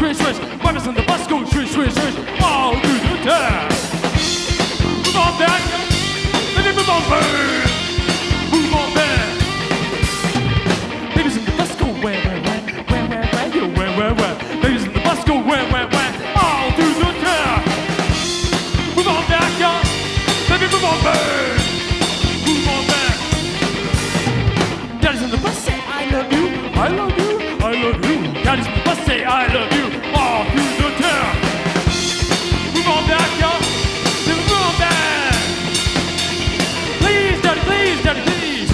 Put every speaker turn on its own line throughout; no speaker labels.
swish, swish. Wipers on the bus go swish, swish, swish. All through the town. Move on back, let me move on back. Move on back. Babies in the bus go where, you where. Babies in the bus go where, all through the town. Move on back, y'all. Let me move on back. Move on back. Daddy's in the bus say I love you, I love you, I love you. Daddy's in the bus say I love you, all through the town. Move on back, y'all. Move on back. Please, daddy, please, daddy, please.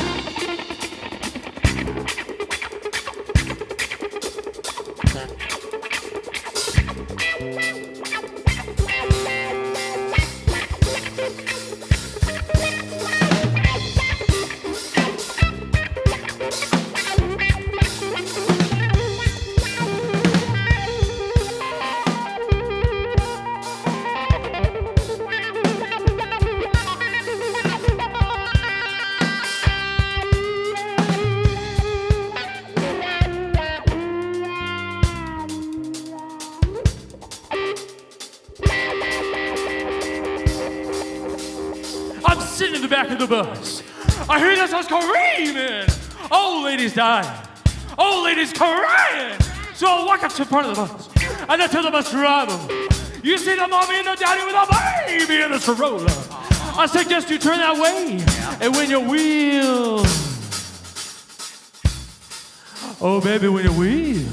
I'm sitting in the back of the bus. I hear this house screaming. Old ladies dying. Old ladies crying. So I walk up to the front of the bus and I tell the bus driver, you see the mommy and the daddy with a baby in the stroller. I suggest you turn that way and when your wheel. Oh baby, when your wheel.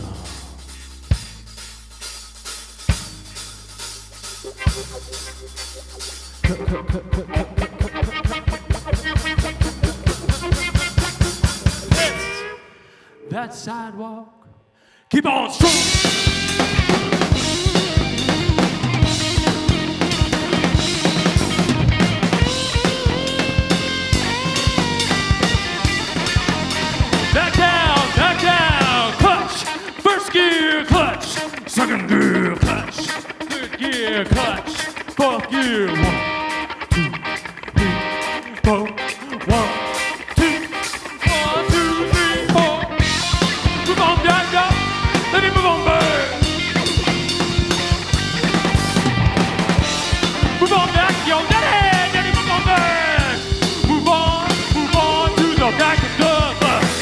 That sidewalk, keep on strong. Back down, clutch. First gear, clutch. Second gear, clutch. Third gear, clutch. Fourth gear, 1, 2, 3, 4. 1, 2, 1, 2, 3, 4. Move on, down, down. Let me move on back. Move on back, yo, daddy, daddy, move on back. Move on to the back of the bus.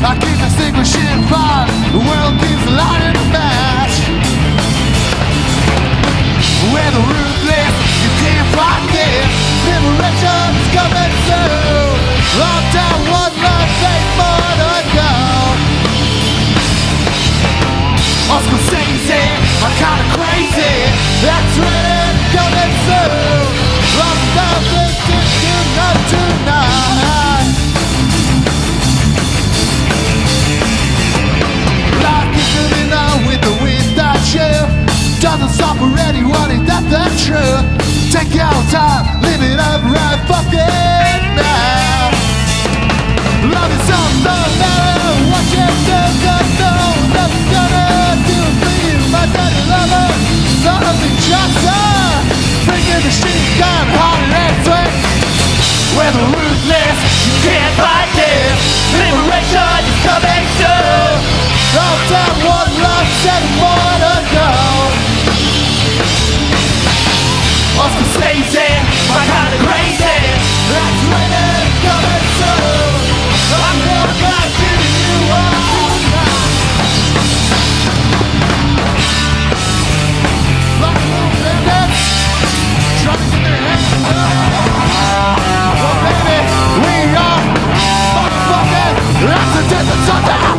I keep extinguishing fire. The world keeps lighting a match. Where the ruthless, you can't fight this. Liberation is coming soon. Long time, one life, 8 more to go. Oscar Scorsese, I'm kinda crazy. That's really coming soon. Long time, tonight. Life is moving on with the wind that shift. Doesn't stop for anyone, ain't that the truth? Take your time, live it up right fucking now. Love is all no matter what you do, cause no nothing's gonna do it for you. My daddy lover, something just bringing the shit gun hard and sweat. Where the ruthless, you can't fight this. Liberation is coming soon. All time, one life, 7 more to go. Oscar Scorsese, my kind of crazy. That's really coming soon. I'm gonna back to you all night. Like little bandits, drugs in their hands. Well, baby, we are motherfucking accidents and sundown.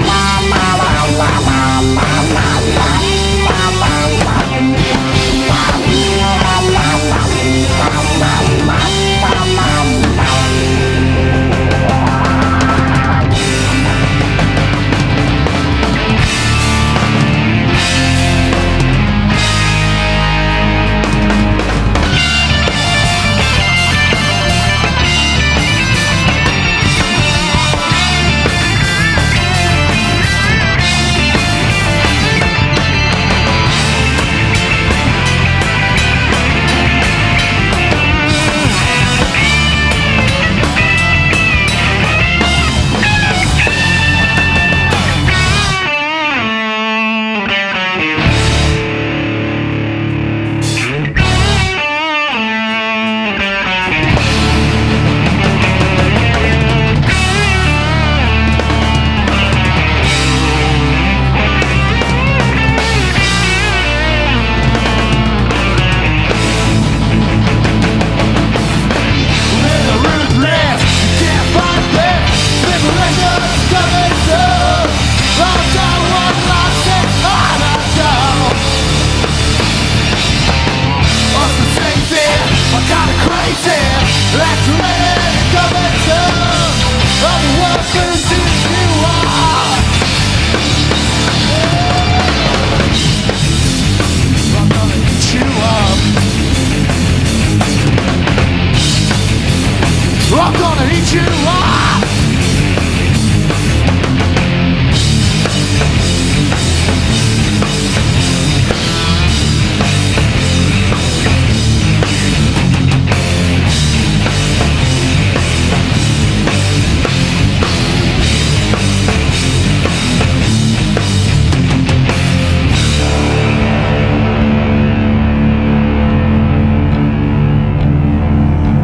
I'm gonna eat you up.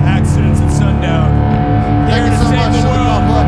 Accidents at sundown. Here to save the world.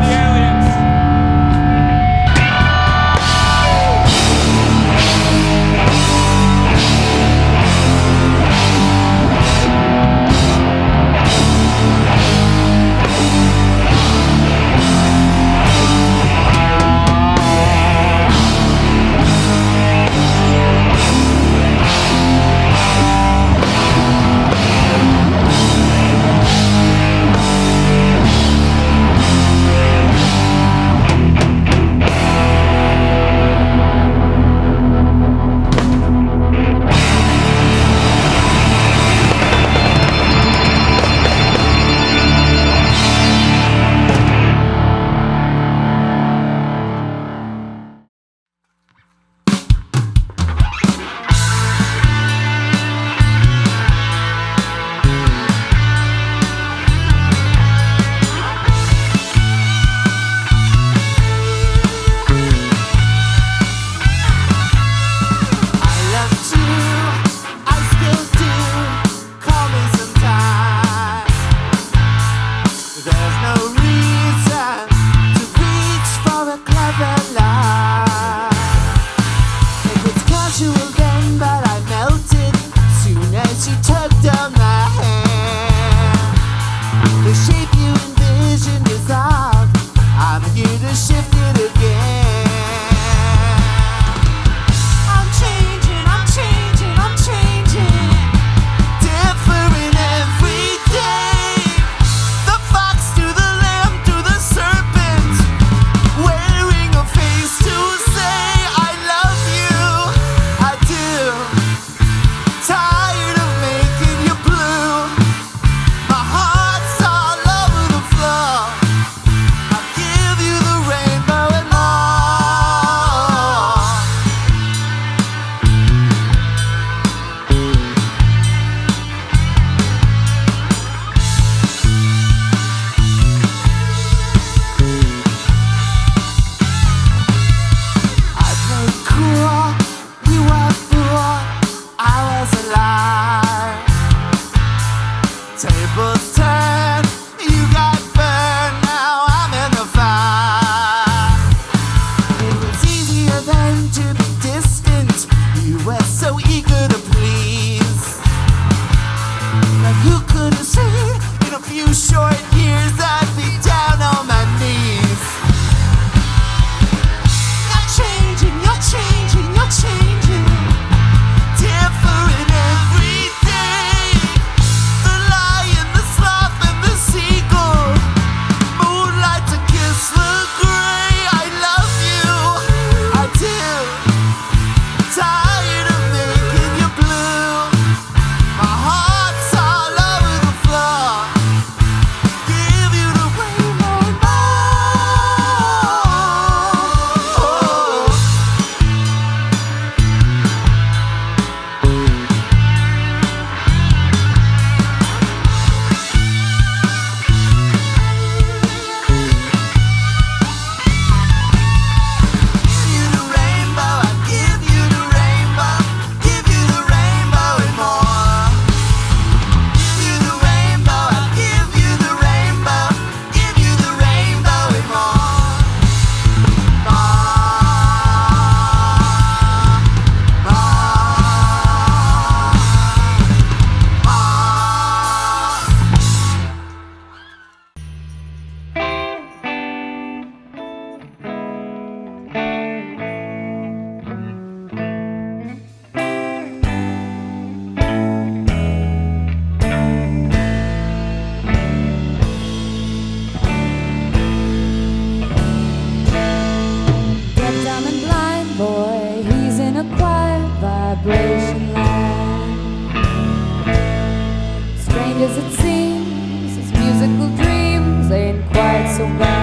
so bad.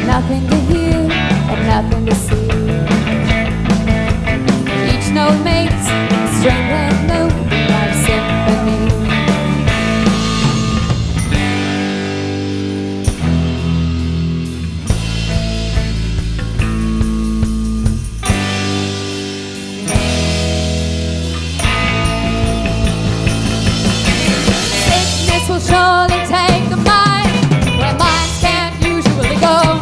Nothing to hear and nothing to see. Each note makes a string and note like symphony. Sickness will surely take the mind where minds can't usually go.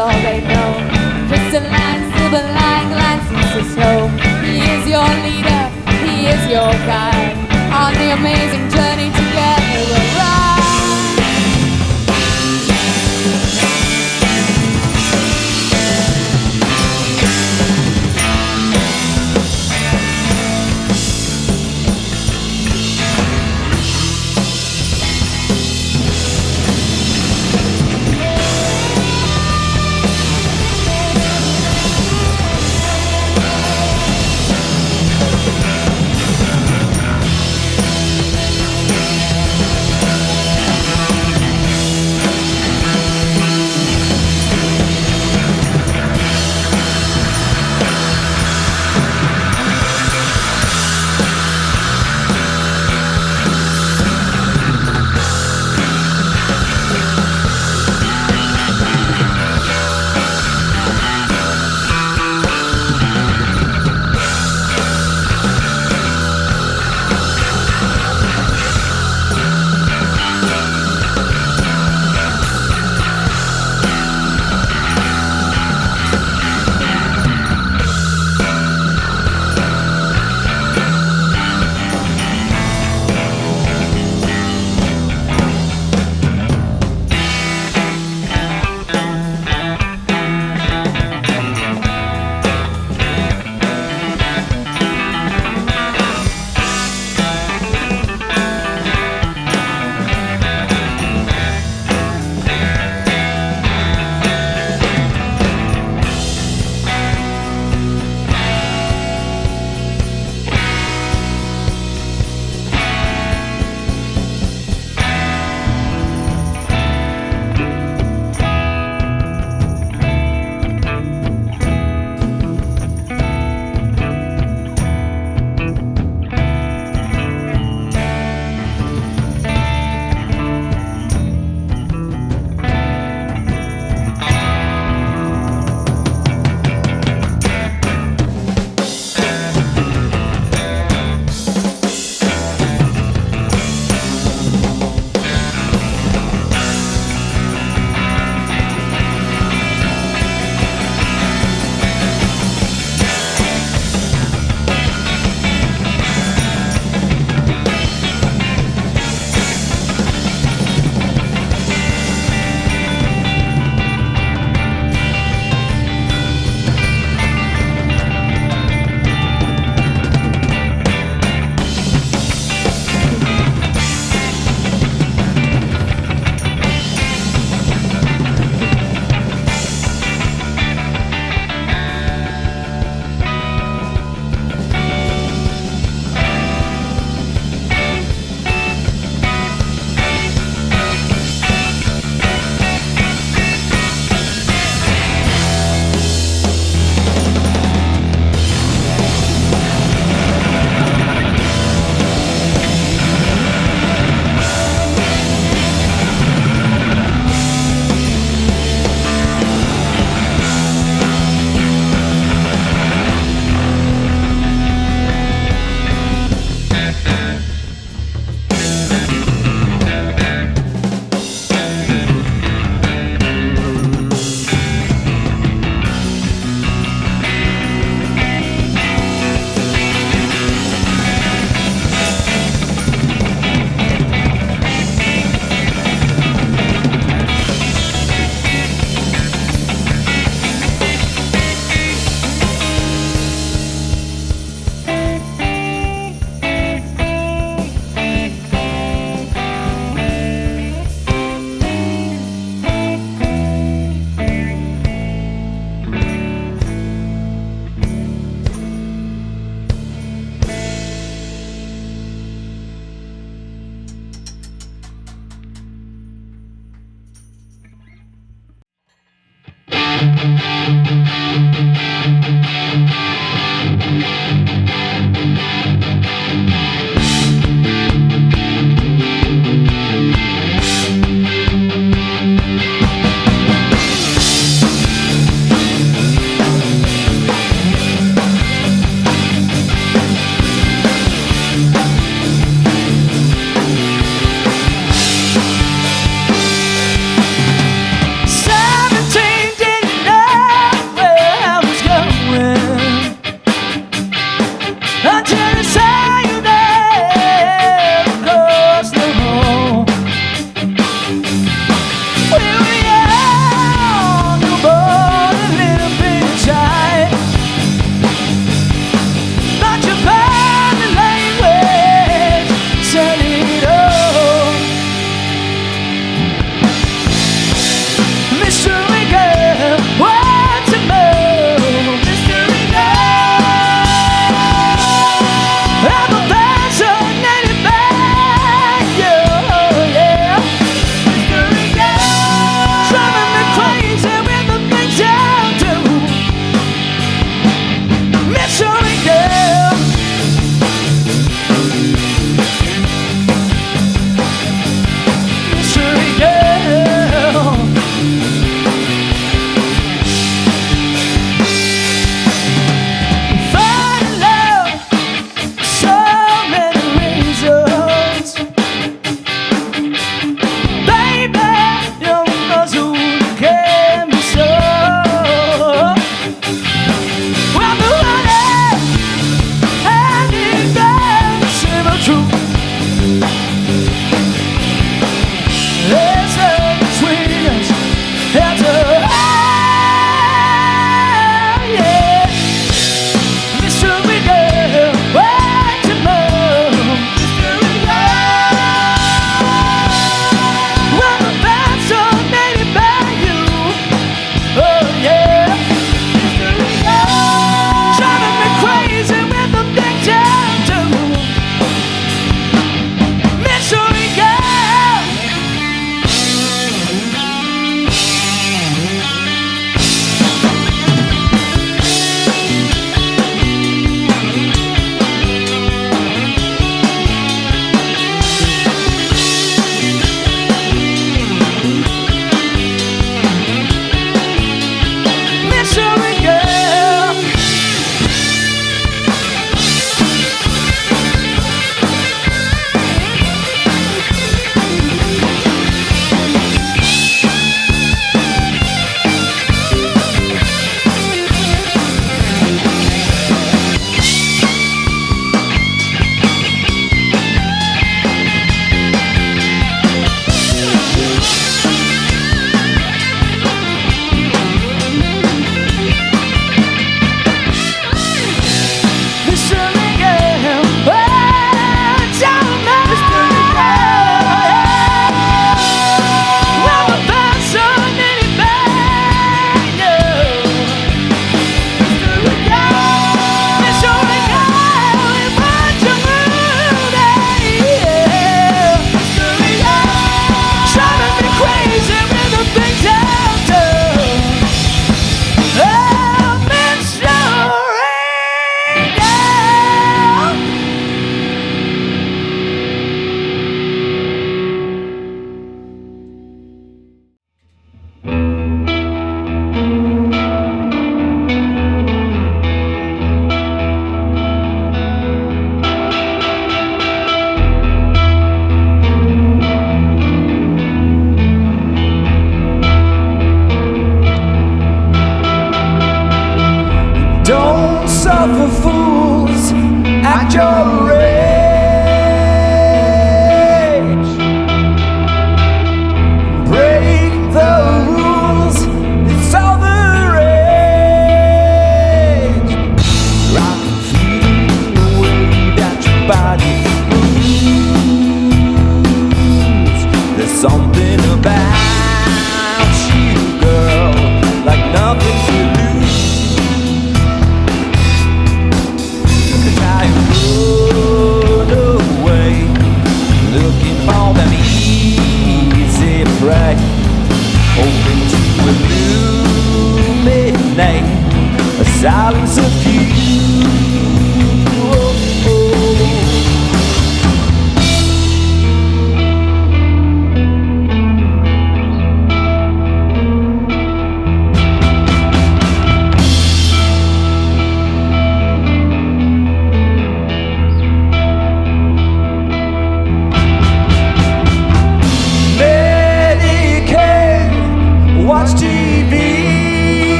All they know, crystalline, silver-like glances of snow. He is your leader, he is your guide. On the amazing journey together we'll ride.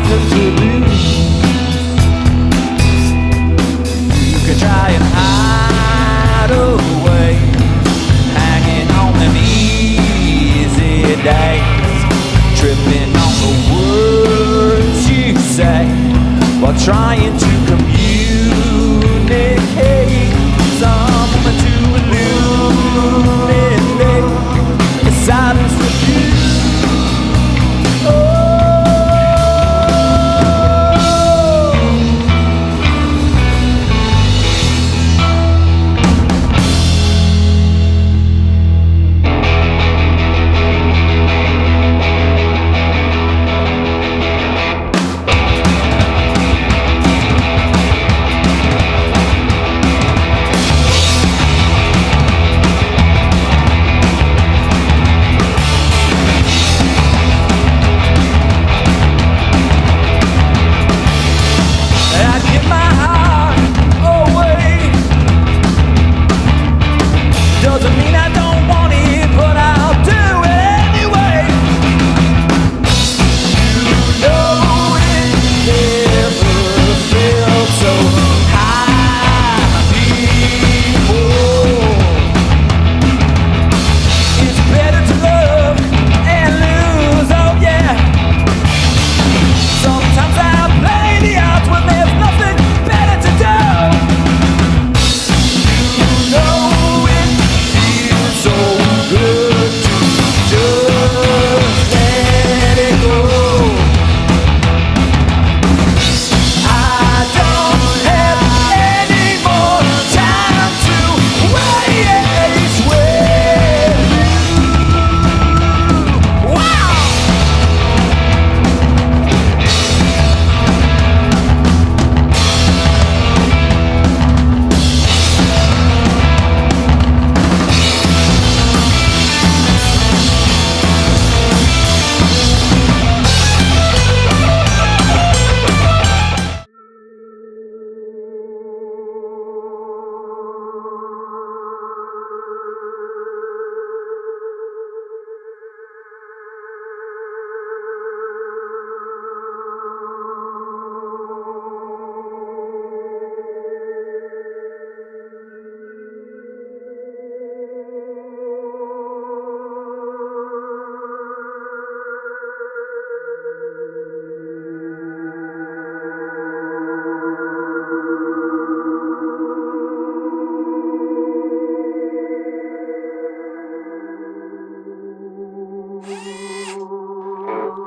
mountains of blues. You could try and hide away, hanging on them easy days, tripping on the words you say while trying to communicate something to illuminate the silence with you.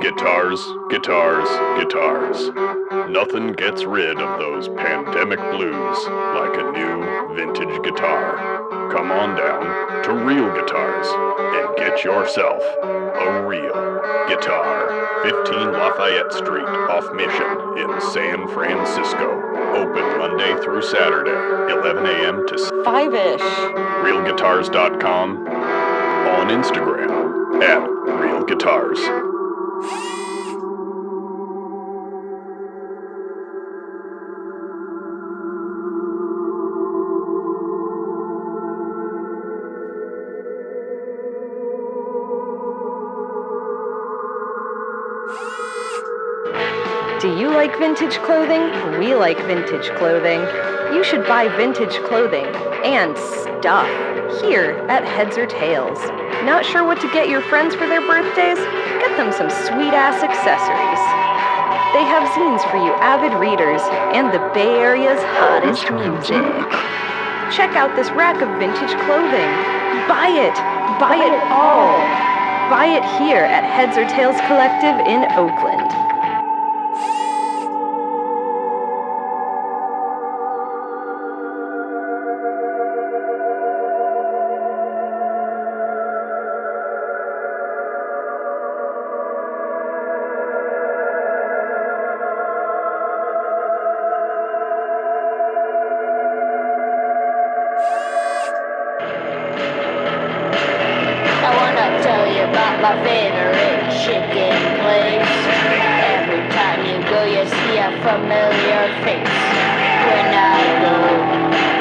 Guitars, guitars, guitars. Nothing gets rid of those pandemic blues like a new vintage guitar. Come on down to Real Guitars and get yourself a real guitar. 15 Lafayette Street off Mission in San Francisco. Open Monday through Saturday, 11 a.m. to
5-ish.
realguitars.com. On Instagram at Real Guitars.
Do you like vintage clothing? We like vintage clothing. You should buy vintage clothing and stuff here at Heads or Tails. Not sure what to get your friends for their birthdays? Get them some sweet-ass accessories. They have zines for you avid readers and the Bay Area's hottest music. Check out this rack of vintage clothing. Buy it! Buy it all! Buy it here at Heads or Tails Collective in Oakland.
My favorite chicken place. Every time you go, you see a familiar face. When I go,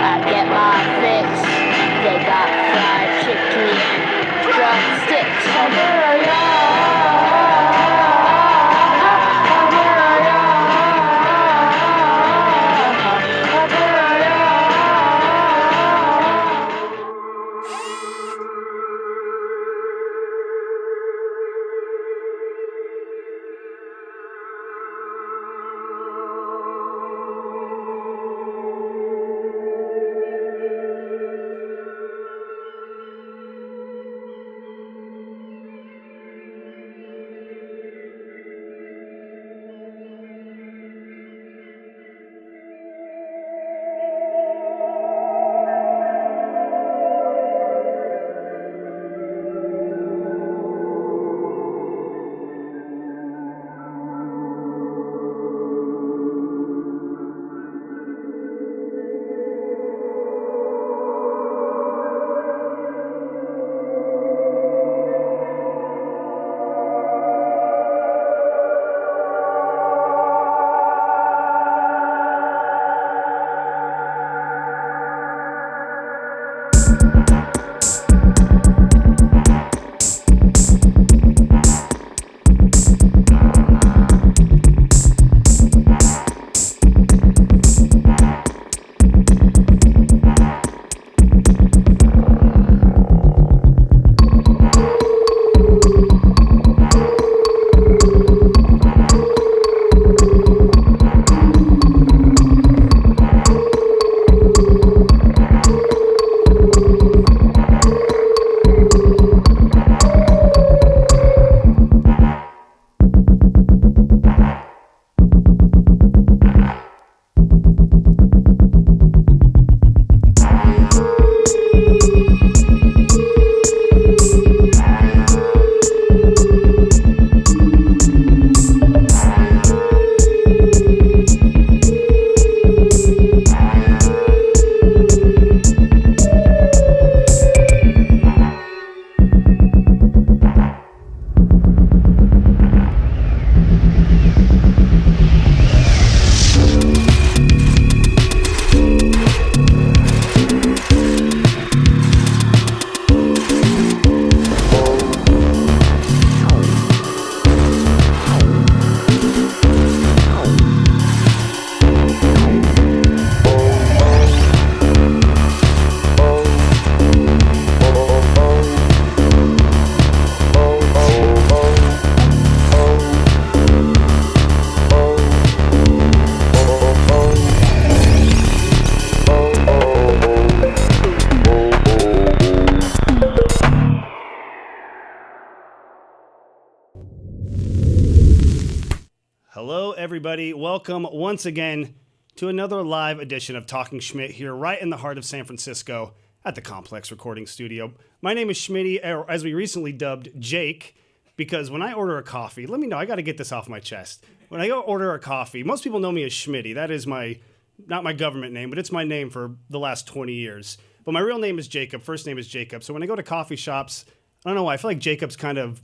I get my fix. They got fried chicken and drumsticks.
Hello, everybody. Welcome once again to another live edition of Talking Schmidt here right in the heart of San Francisco at the Complex Recording Studio. My name is Schmitty, or as we recently dubbed, Jake, because when I order a coffee, let me know, I got to get this off my chest. When I go order a coffee, most people know me as Schmitty. That is not my government name, but it's my name for the last 20 years. But my real name is Jacob. First name is Jacob. So when I go to coffee shops, I don't know why, I feel like Jacob's kind of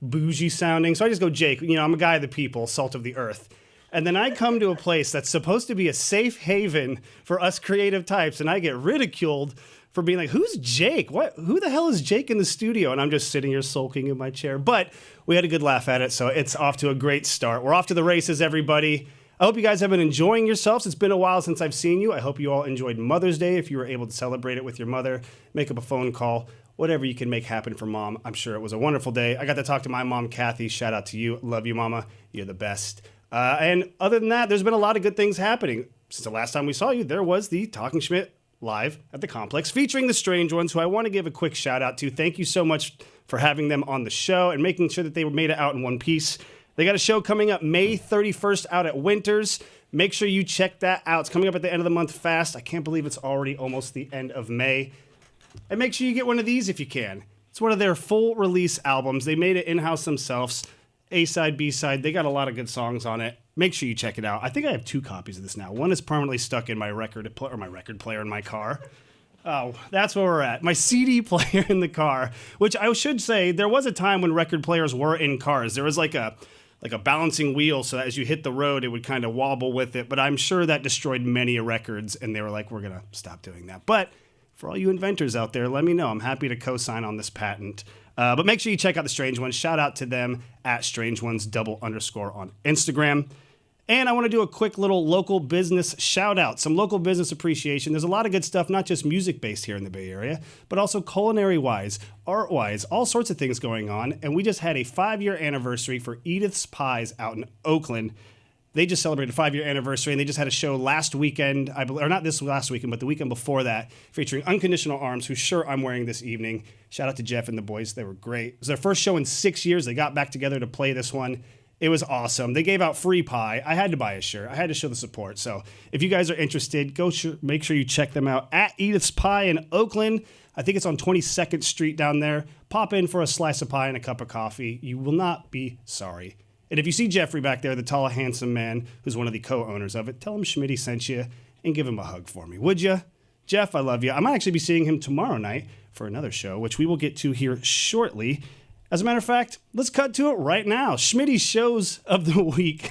bougie sounding. So I just go Jake. You know, I'm a guy of the people, salt of the earth. And then I come to a place that's supposed to be a safe haven for us creative types, and I get ridiculed for being like, who's Jake? Who the hell is Jake in the studio? And I'm just sitting here sulking in my chair. But we had a good laugh at it, so it's off to a great start. We're off to the races, everybody. I hope you guys have been enjoying yourselves. It's been a while since I've seen you. I hope you all enjoyed Mother's Day. If you were able to celebrate it with your mother, make up a phone call, whatever you can make happen for Mom. I'm sure it was a wonderful day. I got to talk to my mom, Kathy. Shout out to you. Love you, Mama. You're the best. And other than that, there's been a lot of good things happening. Since the last time we saw you, there was the Talking Schmidt live at the Complex featuring the Strange Ones, who I want to give a quick shout out to. Thank you so much for having them on the show and making sure that they made it out in one piece. They got a show coming up May 31st out at Winters. Make sure you check that out. It's coming up at the end of the month fast. I can't believe it's already almost the end of May. And make sure you get one of these if you can. It's one of their full release albums. They made it in-house themselves. A-side, B-side, they got a lot of good songs on it. Make sure you check it out. I think I have 2 copies of this now. One is permanently stuck in my record player in my car. Oh, that's where we're at. My CD player in the car, which I should say, there was a time when record players were in cars. There was like a balancing wheel, so that as you hit the road, it would kind of wobble with it. But I'm sure that destroyed many records, and they were like, we're going to stop doing that. But for all you inventors out there, let me know. I'm happy to co-sign on this patent. But make sure you check out the Strange Ones. Shout out to them at StrangeOnes _ on Instagram. And I want to do a quick little local business shout out, some local business appreciation. There's a lot of good stuff, not just music based here in the Bay Area, but also culinary wise, art wise, all sorts of things going on. And we just had a 5-year anniversary for Edith's Pies out in Oakland. They just celebrated a 5-year anniversary, and they just had a show last weekend, or not this last weekend, but the weekend before that, featuring Unconditional Arms, whose shirt I'm wearing this evening. Shout out to Jeff and the boys. They were great. It was their first show in 6 years. They got back together to play this one. It was awesome. They gave out free pie. I had to buy a shirt. I had to show the support. So if you guys are interested, make sure you check them out at Edith's Pie in Oakland. I think it's on 22nd Street down there. Pop in for a slice of pie and a cup of coffee. You will not be sorry. And if you see Jeffrey back there, the tall, handsome man who's one of the co-owners of it, tell him Schmitty sent you and give him a hug for me, would you? Jeff, I love you. I might actually be seeing him tomorrow night for another show, which we will get to here shortly. As a matter of fact, let's cut to it right now. Schmitty's shows of the week.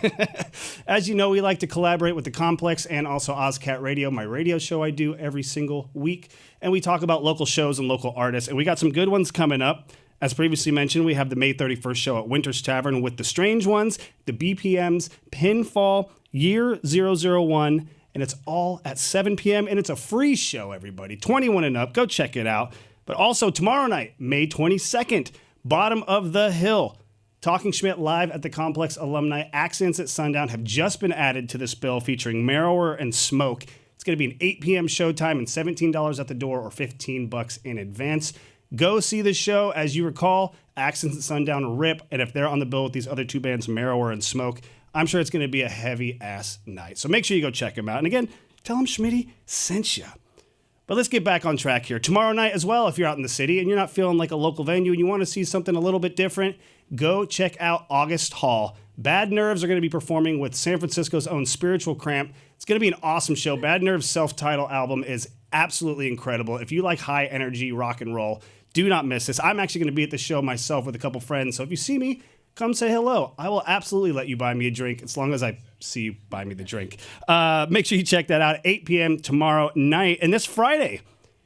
As you know, we like to collaborate with the Complex and also Ozcat Radio, my radio show I do every single week. And we talk about local shows and local artists. And we got some good ones coming up. As previously mentioned, we have the May 31st show at Winters Tavern with the Strange Ones, the BPMs, Pinfall, Year 001, and it's all at 7 p.m. And it's a free show, everybody. 21 and up. Go check it out. But also tomorrow night, May 22nd, Bottom of the Hill. Talking Schmidt live at the Complex Alumni. Accents at Sundown have just been added to this bill featuring Marrower and Smoke. It's going to be an 8 p.m. showtime and $17 at the door or $15 in advance. Go see the show. As you recall, Accents at Sundown rip, and if they're on the bill with these other 2 bands, Marrower and Smoke, I'm sure it's going to be a heavy-ass night. So make sure you go check them out. And again, tell them Schmitty sent you. But let's get back on track here. Tomorrow night as well, if you're out in the city and you're not feeling like a local venue and you want to see something a little bit different, go check out August Hall. Bad Nerves are going to be performing with San Francisco's own Spiritual Cramp. It's going to be an awesome show. Bad Nerves' self-titled album is absolutely incredible. If you like high-energy rock and roll, do not miss this. I'm actually going to be at the show myself with a couple friends, so if you see me, come say hello. I will absolutely let you buy me a drink as long as I see you buy me the drink. Make sure you check that out at 8 p.m. tomorrow night. And this Friday,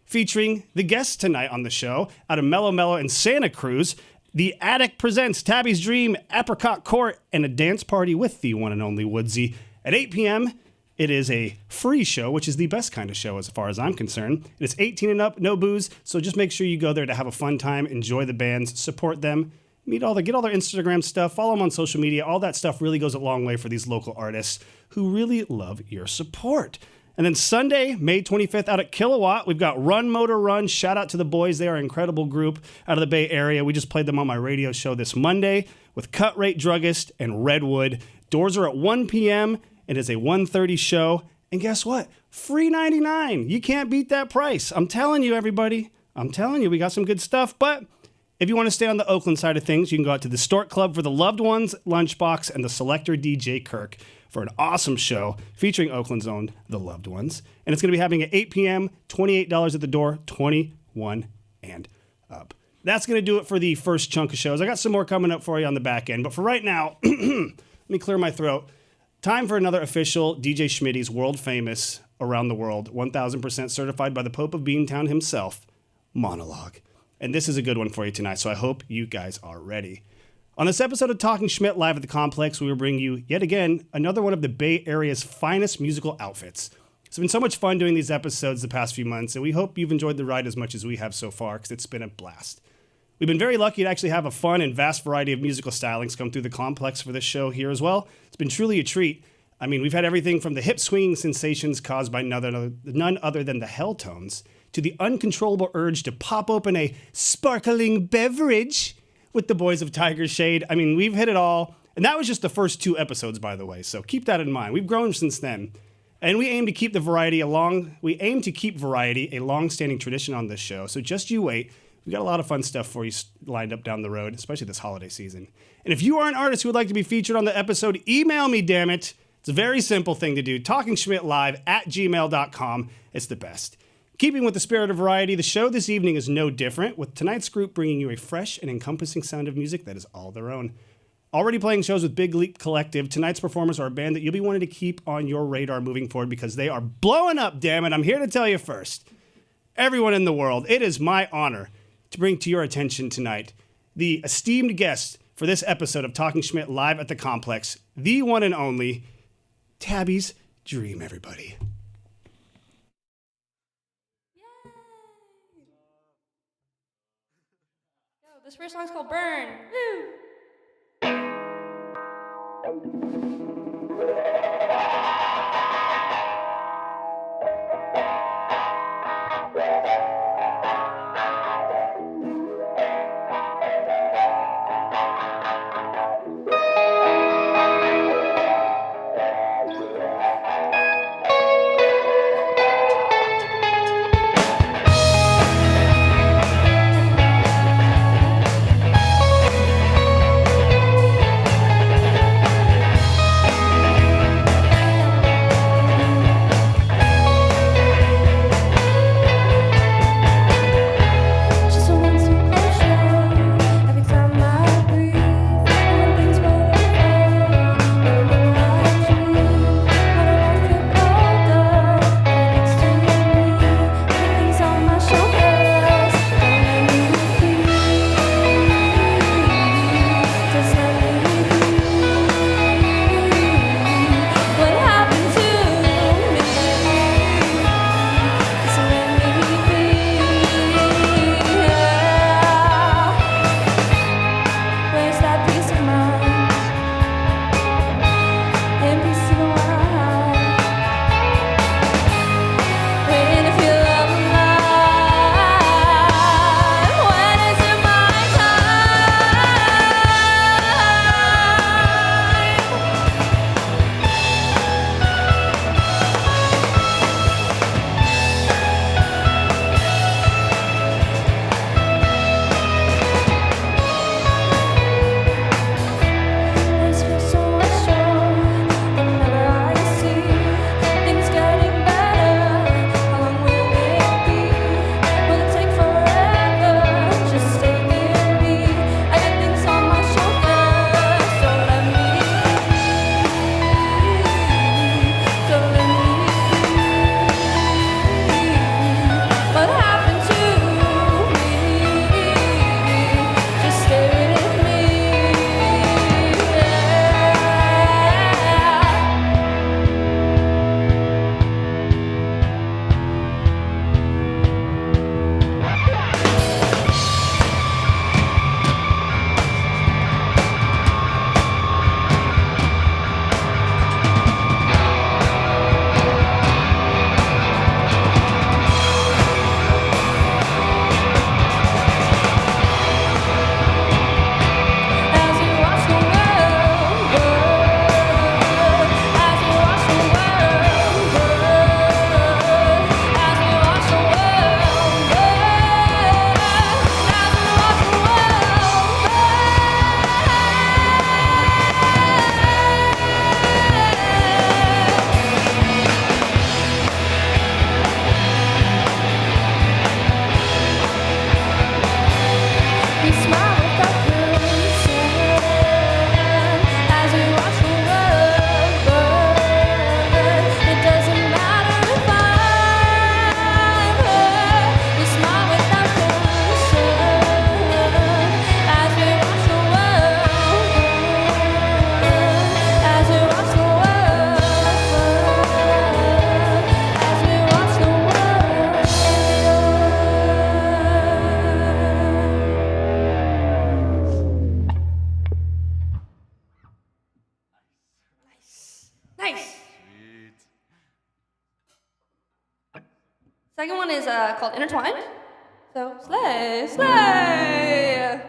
featuring the guests tonight on the show out of Mellow Mellow and Santa Cruz, The Attic presents Tabby's Dream, Apricot Court, and a dance party with the one and only Woodsy. At 8 p.m., it is a free show, which is the best kind of show as far as I'm concerned. It's 18 and up, no booze, so just make sure you go there to have a fun time, enjoy the bands, support them, get all their Instagram stuff, follow them on social media. All that stuff really goes a long way for these local artists who really love your support. And then Sunday, May 25th, out at Kilowatt, we've got Run Motor Run. Shout out to the boys. They are an incredible group out of the Bay Area. We just played them on my radio show this Monday with Cut Rate Druggist and Redwood. Doors are at 1 p.m. It is a 1:30 show. And guess what? Free 99. You can't beat that price. I'm telling you, everybody. I'm telling you, we got some good stuff. But if you want to stay on the Oakland side of things, you can go out to the Stork Club for the Loved Ones Lunchbox and the Selector DJ Kirk for an awesome show featuring Oakland's own The Loved Ones. And it's going to be happening at 8 p.m., $28 at the door, 21 and up. That's going to do it for the first chunk of shows. I got some more coming up for you on the back end. But for right now, let me clear my throat. Time for another official DJ Schmidt's world famous, around the world, 1000% certified by the Pope of Beantown himself, monologue. And this is a good one for you tonight, so I hope you guys are ready. On this episode of Talking Schmidt live at the Complex, we will bring you, yet again, another one of the Bay Area's finest musical outfits. It's been so much fun doing these episodes the past few months, and we hope you've enjoyed the ride as much as we have so far, because it's been a blast. We've been very lucky to actually have a fun and vast variety of musical stylings come through the Complex for this show here as well. It's been truly a treat. I mean, we've had everything from the hip swinging sensations caused by none other than the Helltones, to the uncontrollable urge to pop open a sparkling beverage with the boys of Tiger Shade. I mean, we've hit it all. And that was just the first 2 episodes, by the way. So keep that in mind. We've grown since then. And we aim to keep variety a long-standing tradition on this show. So just you wait. We've got a lot of fun stuff for you lined up down the road, especially this holiday season. And if you are an artist who would like to be featured on the episode, email me, damn it. It's a very simple thing to do. TalkingSchmidtLive@gmail.com. It's the best. Keeping with the spirit of variety, the show this evening is no different, with tonight's group bringing you a fresh and encompassing sound of music that is all their own. Already playing shows with Big Leap Collective, tonight's performers are a band that you'll be wanting to keep on your radar moving forward because they are blowing up, damn it. I'm here to tell you first. Everyone in the world, it is my honor to bring to your attention tonight the esteemed guest for this episode of Talking Schmidt live at the Complex, the one and only Tabby's Dream, everybody.
Yo, this first song's called Burn. Woo!
Second one is called Intertwined. So, slay, slay!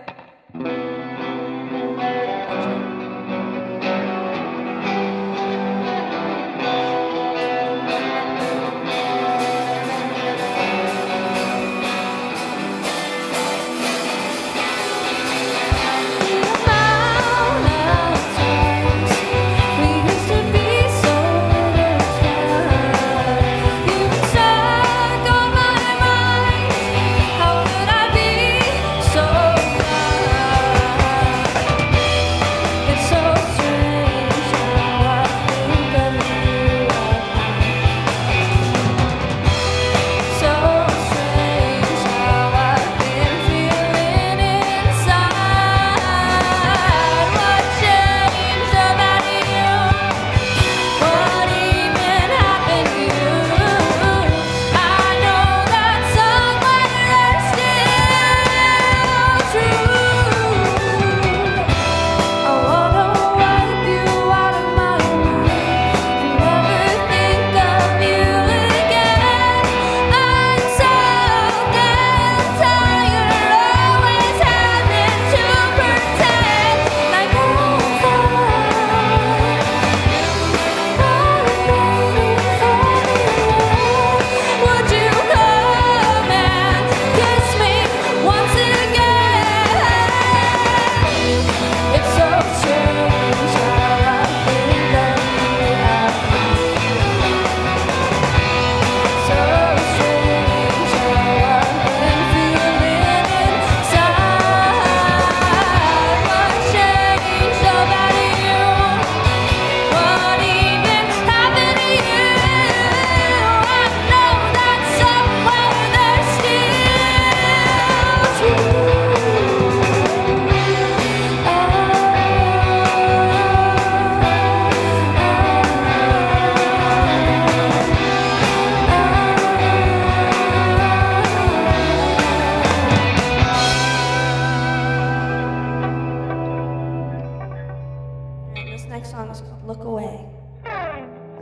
Next song is called Look Away.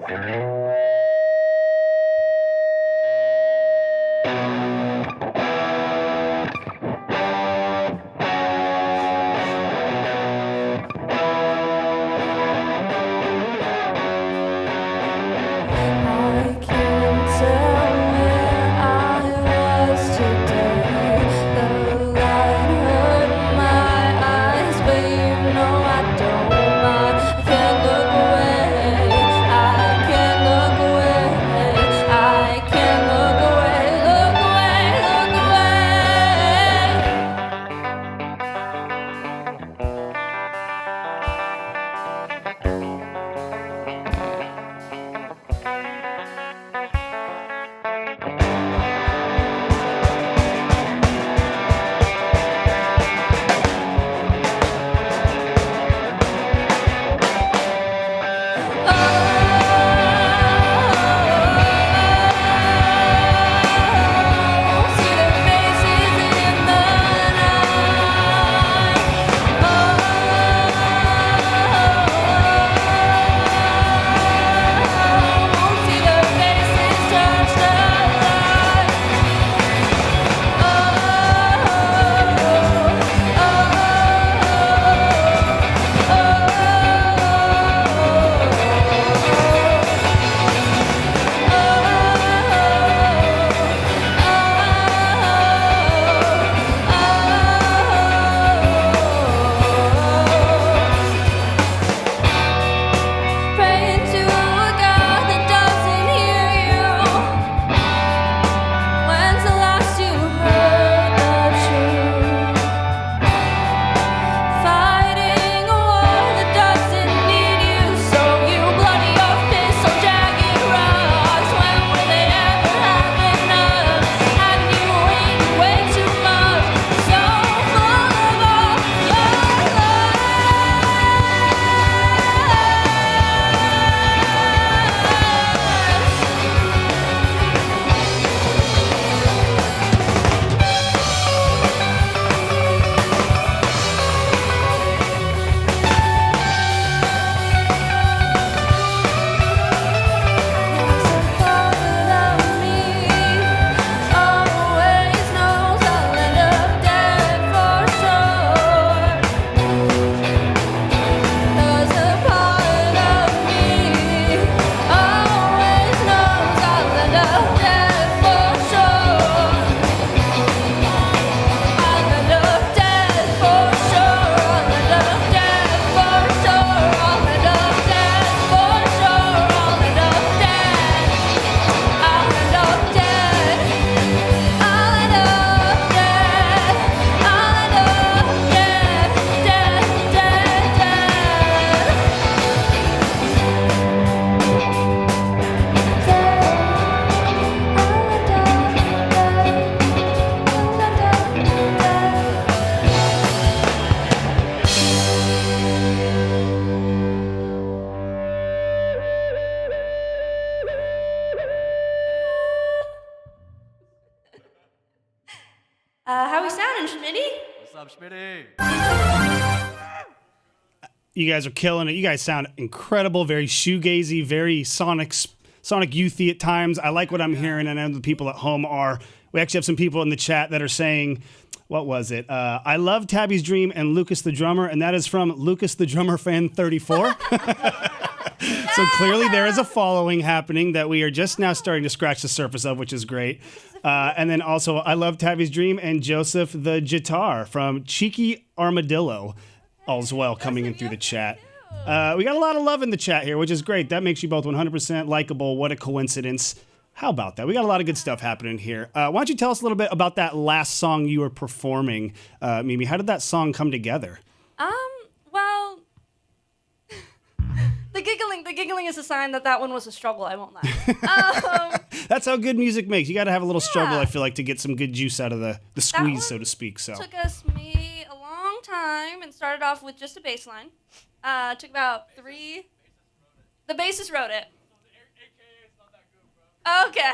Look away.
happening, Schmitty?
What's up, Schmitty?
You guys are killing it. You guys sound incredible, very shoegazy, very Sonic youthy at times. I like what I'm hearing, and I know the people at home are. We actually have some people in the chat that are saying, what was it? I love Tabby's Dream and Lucas the Drummer, and that is from Lucas the Drummer Fan 34. So clearly there is a following happening that we are just now starting to scratch the surface of, which is great. And then also, I love Tabby's Dream and Joseph the Guitar from Cheeky Armadillo, as well, coming in through the chat. We got a lot of love in the chat here, which is great. That makes you both 100% likable. What a coincidence. How about that? We got a lot of good stuff happening here. Why don't you tell us a little bit about that last song you were performing, Mimi? How did that song come together?
Well, the giggling is a sign that one was a struggle, I won't lie.
That's how good music makes. You got to have a little struggle, I feel like, to get some good juice out of the squeeze, so to speak. So
Took me a long time and started off with just a bass line. Took about 3. The bassist wrote it. Okay.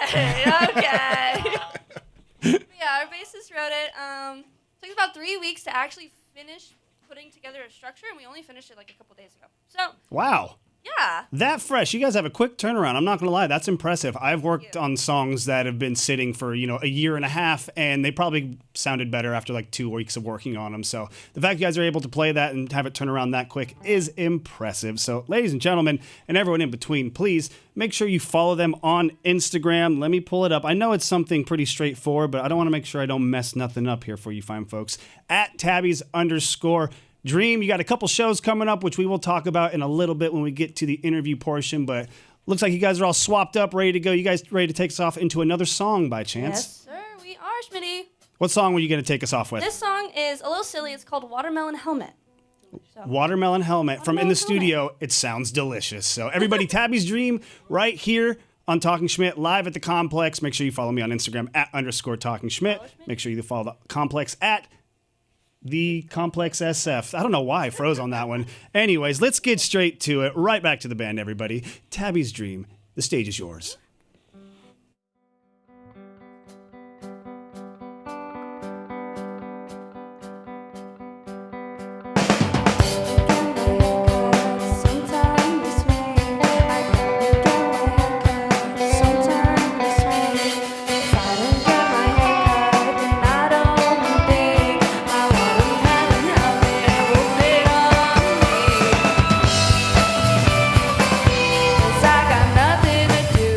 Yeah, our bassist wrote it. Took us about 3 weeks to actually finish putting together a structure, and we only finished it like a couple days ago. So.
Wow.
Yeah.
That fresh. You guys have a quick turnaround. I'm not going to lie. That's impressive. I've worked on songs that have been sitting for, a year and a half, and they probably sounded better after like 2 weeks of working on them. So the fact you guys are able to play that and have it turn around that quick is impressive. So ladies and gentlemen, and everyone in between, please make sure you follow them on Instagram. Let me pull it up. I know it's something pretty straightforward, but I don't want to make sure I don't mess nothing up here for you fine folks. At @Tabby's_Dream. You got a couple shows coming up, which we will talk about in a little bit when we get to the interview portion, but looks like you guys are all swapped up, ready to go. You guys ready to take us off into another song by chance?
Yes, sir, we are, Schmitty.
What song were you going to take us off with?
This song is a little silly. It's called Watermelon Helmet.
Watermelon Helmet from In the Studio. It sounds delicious. So everybody, Tabby's Dream right here on Talking Schmidt, live at the Complex. Make sure you follow me on Instagram @_Talking Schmidt. Make sure you follow the Complex @The Complex SF. I don't know why I froze on that one. Anyways, let's get straight to it. Right back to the band, everybody. Tabby's Dream. The stage is yours.
I got nothing to do.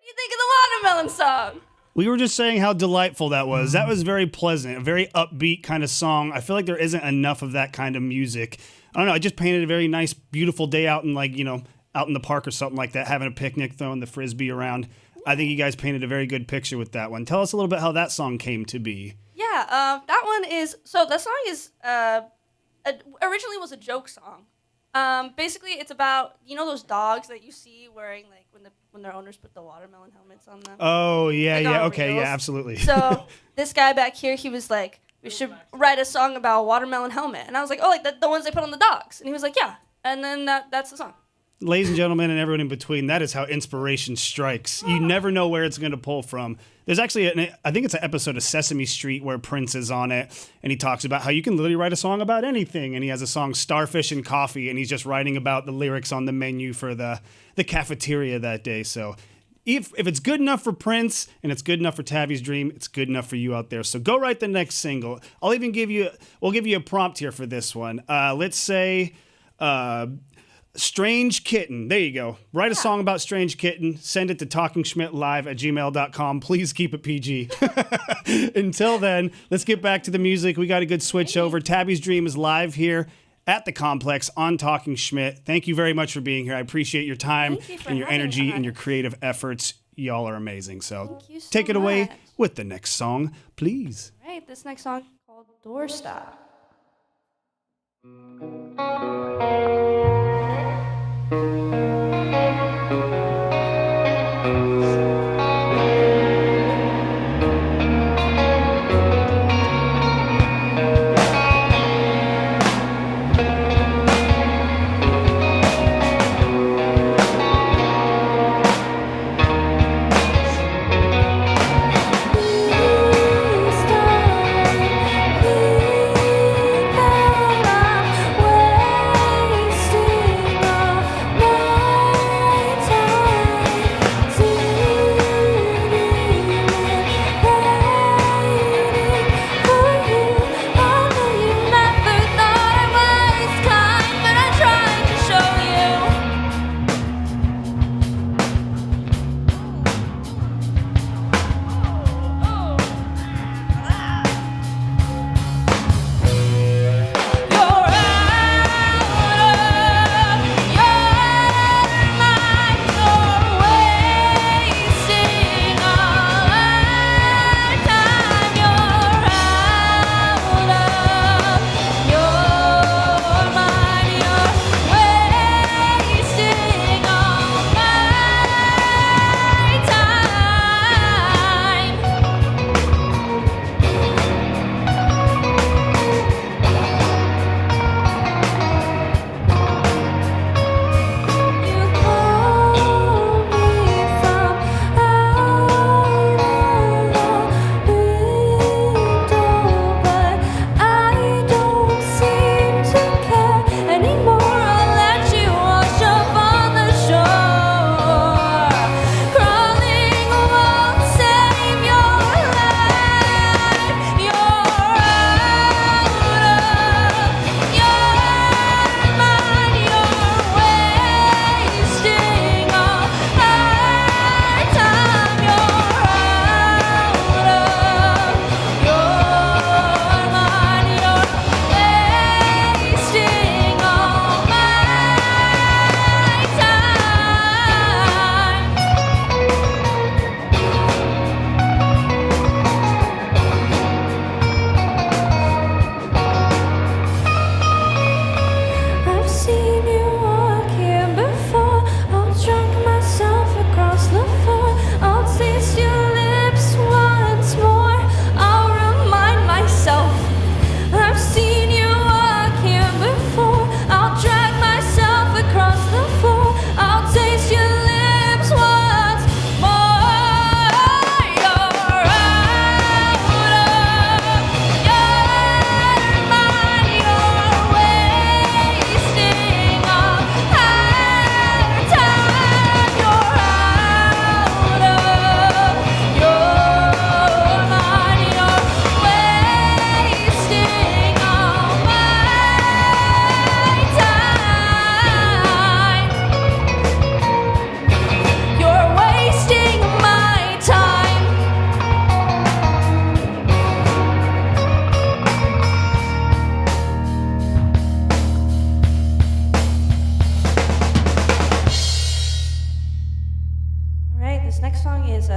you think of the Watermelon song?
We were just saying how delightful that was. That was very pleasant, a very upbeat kind of song. I feel like there isn't enough of that kind of music. I don't know. I just painted a very nice, beautiful day out in out in the park or something like that, having a picnic, throwing the frisbee around. I think you guys painted a very good picture with that one. Tell us a little bit how that song came to be.
Yeah, that one is that song is originally was a joke song. Basically, it's about those dogs that you see wearing like when their owners put the watermelon helmets on them.
Oh yeah,
Like
yeah,
on
okay,
reels.
yeah, absolutely.
So this guy back here, he was like, we should write a song about a watermelon helmet, and I was like, oh, like the ones they put on the dogs, and he was like, yeah, and then that's the song.
Ladies and gentlemen, and everyone in between, that is how inspiration strikes. You never know where it's going to pull from. There's actually, I think it's an episode of Sesame Street where Prince is on it, and he talks about how you can literally write a song about anything. And he has a song, Starfish and Coffee, and he's just writing about the lyrics on the menu for the cafeteria that day. So if it's good enough for Prince and it's good enough for Tabby's Dream, it's good enough for you out there. So go write the next single. We'll give you a prompt here for this one. Let's say... Strange Kitten. There you go. Write a song about Strange Kitten. Send it to talkingschmidtlive@gmail.com. Please keep it PG. Until then, let's get back to the music. We got a good switch over. Tabby's Dream is live here at the Complex on Talking Schmidt. Thank you very much for being here. I appreciate your time and your energy and your creative efforts. Y'all are amazing. So, take it away with the next song, please.
All right, this next song called Doorstop.
Stop,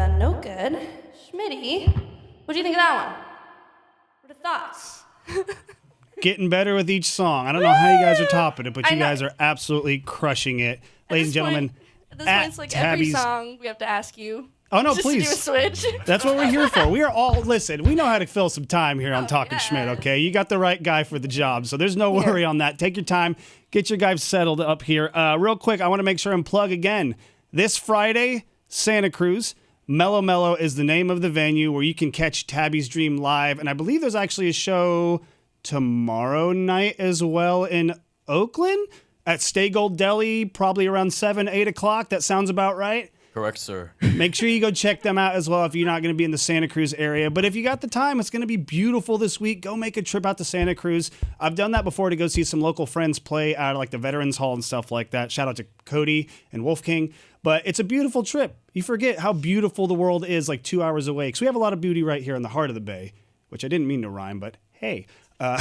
No Good. Schmitty, what do you think of that one? What are the thoughts?
Getting better with each song. I don't know how you guys are topping it, but
I
you
know.
guys are absolutely crushing it. Ladies and gentlemen,
At this
at
point, it's like
Tabby's-
every song we have to ask you.
Oh, no,
just
please.
To do a switch.
That's what we're here for. We are all, listen, we know how to fill some time here on Talking
yeah.
Schmidt, okay? You got the right guy for the job, so there's no worry on that. Take your time. Get your guys settled up here. Real quick, I want to make sure and plug again. This Friday, Santa Cruz, Mellow Mellow is the name of the venue where you can catch Tabby's Dream live, and I believe there's actually a show tomorrow night as well in Oakland at Stay Gold Deli, probably around 7, 8 o'clock. That sounds about right.
Correct, sir.
Make sure you go check them out as well if you're not going to be in the Santa Cruz area. But if you got the time, it's going to be beautiful this week. Go make a trip out to Santa Cruz. I've done that before to go see some local friends play out of like the Veterans Hall and stuff like that. Shout out to Cody and Wolf King. But it's a beautiful trip. You forget how beautiful the world is like 2 hours away. Because we have a lot of beauty right here in the heart of the Bay, which I didn't mean to rhyme, but hey. I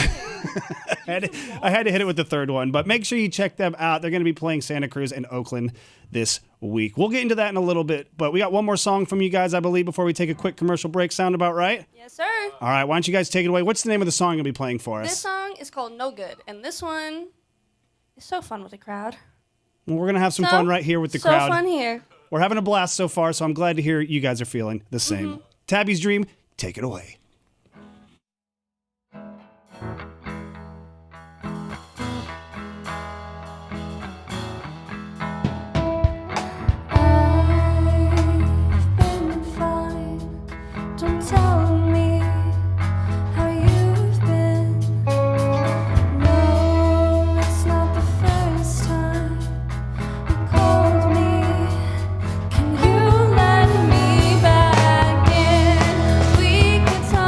had to hit it with the third one, but make sure you check them out. They're going to be playing Santa Cruz and Oakland this week. We'll get into that in a little bit, but we got one more song from you guys, I believe, before we take a quick commercial break. Sound about right?
Yes, sir.
All right, why don't you guys take it away? What's the name of the song you'll be playing for us?
This song is called No Good, and this one is so fun with the crowd.
Well, we're going to have some fun right here with the
so
crowd.
So fun here.
We're having a blast so far, so I'm glad to hear you guys are feeling the same. Tabby's Dream, take it away.
Don't tell me how you've been. No, it's not the first time you called me. Can you let me back in? We could talk.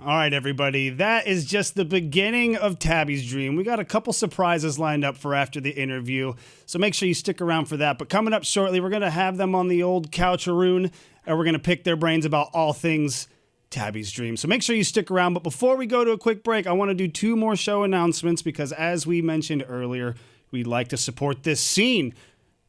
All right, everybody. That is just the beginning of Tabby's Dream. We got a couple surprises lined up for after the interview, so make sure you stick around for that. But coming up shortly, we're going to have them on the old couch-a-roon, and we're going to pick their brains about all things Tabby's Dream. So make sure you stick around. But before we go to a quick break, I want to do 2 more show announcements because, as we mentioned earlier, we'd like to support this scene.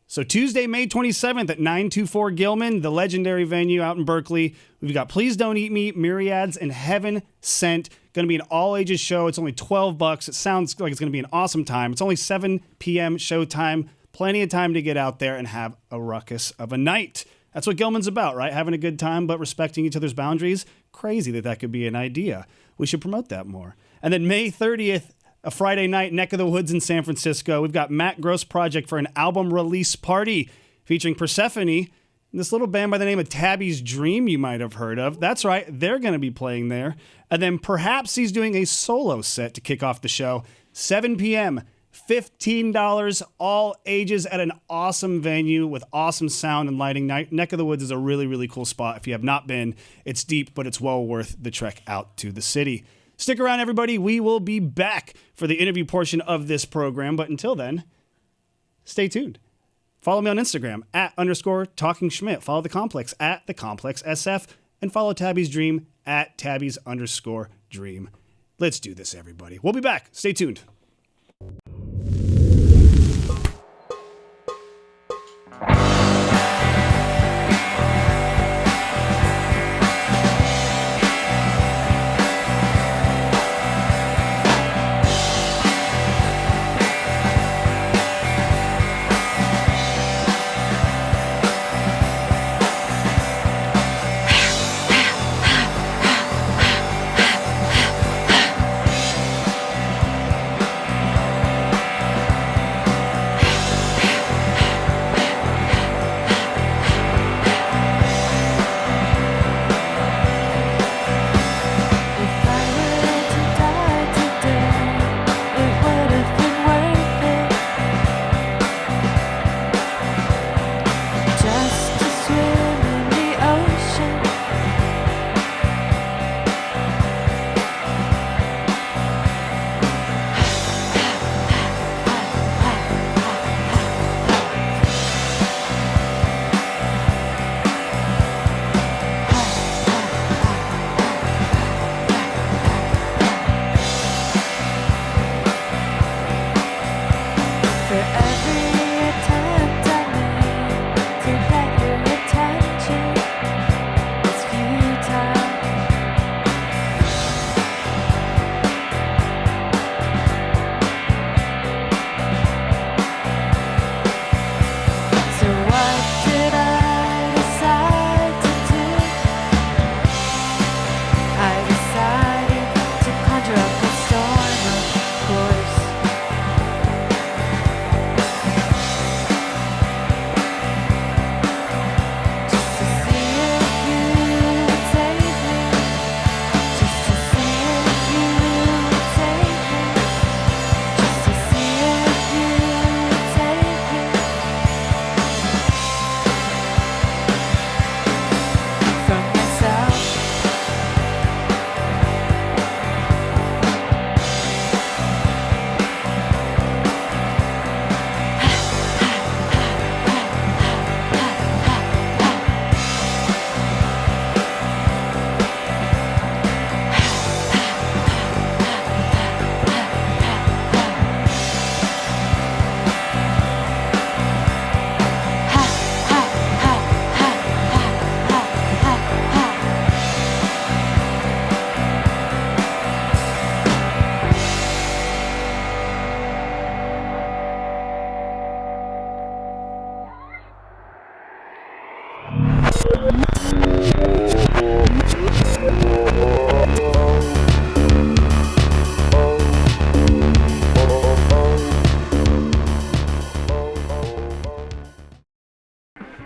So Tuesday, May 27th at 924 Gilman, the legendary venue out in Berkeley, we've got Please Don't Eat Me, Myriads, and Heaven Sent. Going to be an all-ages show. It's only $12. It sounds like it's going to be an awesome time. It's only 7 p.m. showtime. Plenty of time to get out there and have a ruckus of a night. That's what Gilman's about, right? Having a good time, but respecting each other's boundaries. Crazy that could be an idea. We should promote that more. And then May 30th, a Friday night, neck of the woods in San Francisco. We've got Matt Gross Project for an album release party featuring Persephone and this little band by the name of Tabby's Dream you might have heard of. That's right, they're going to be playing there. And then perhaps he's doing a solo set to kick off the show. 7 p.m., $15, all ages at an awesome venue with awesome sound and lighting. Neck of the Woods is a really, really cool spot. If you have not been, it's deep, but it's well worth the trek out to the city. Stick around, everybody. We will be back for the interview portion of this program. But until then, stay tuned. Follow me on Instagram @_Talking Schmidt. Follow The Complex @The Complex SF. And follow Tabby's Dream @Tabby's_Dream. Let's do this, everybody. We'll be back. Stay tuned.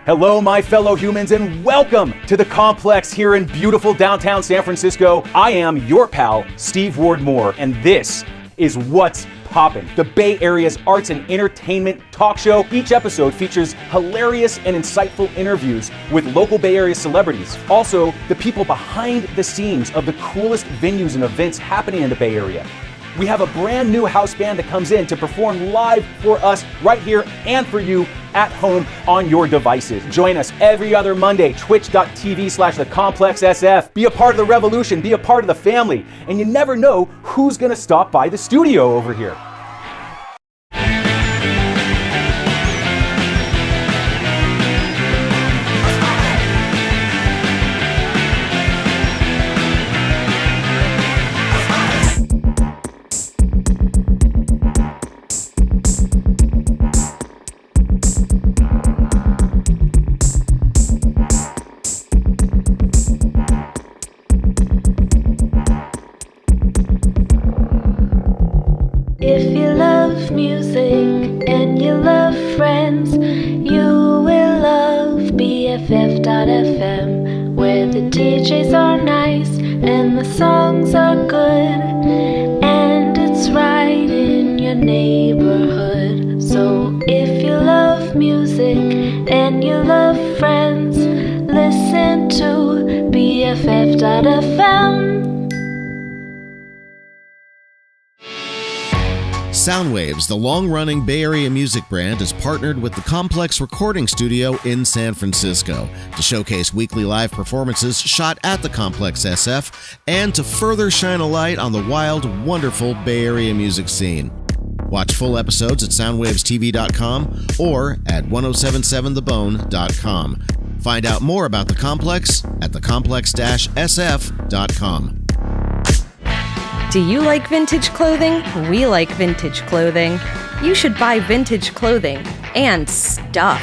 Hello, my fellow humans, and welcome to the Complex here in beautiful downtown San Francisco. I am your pal, Steve Ward Moore, and this is What's Poppin', the Bay Area's arts and entertainment talk show. Each episode features hilarious and insightful interviews with local Bay Area celebrities. Also, the people behind the scenes of the coolest venues and events happening in the Bay Area. We have a brand new house band that comes in to perform live for us right here and for you at home on your devices. Join us every other Monday, twitch.tv/thecomplexsf. Be a part of the revolution, be a part of the family, and you never know who's gonna stop by the studio over here.
If you love music and you love friends, you will love BFF.FM, where the DJs are nice and the songs are good, and it's right in your neighborhood. So if you love music and you love friends, listen to BFF.FM.
Soundwaves, the long-running Bay Area music brand, is partnered with the Complex Recording Studio in San Francisco to showcase weekly live performances shot at the Complex SF and to further shine a light on the wild, wonderful Bay Area music scene. Watch full episodes at soundwavestv.com or at 1077thebone.com. Find out more about the Complex at thecomplex-sf.com.
Do you like vintage clothing? We like vintage clothing. You should buy vintage clothing and stuff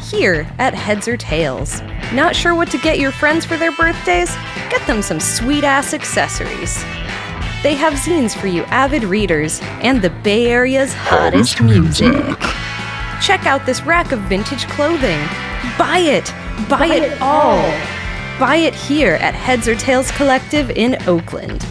here at Heads or Tails. Not sure what to get your friends for their birthdays? Get them some sweet-ass accessories. They have zines for you avid readers and the Bay Area's hottest music. Check out this rack of vintage clothing. Buy it! Buy it all! Buy it here at Heads or Tails Collective in Oakland.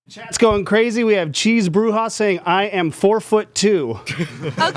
Chat's going crazy. We have Cheese Bruja saying, I am 4'2".
Okay.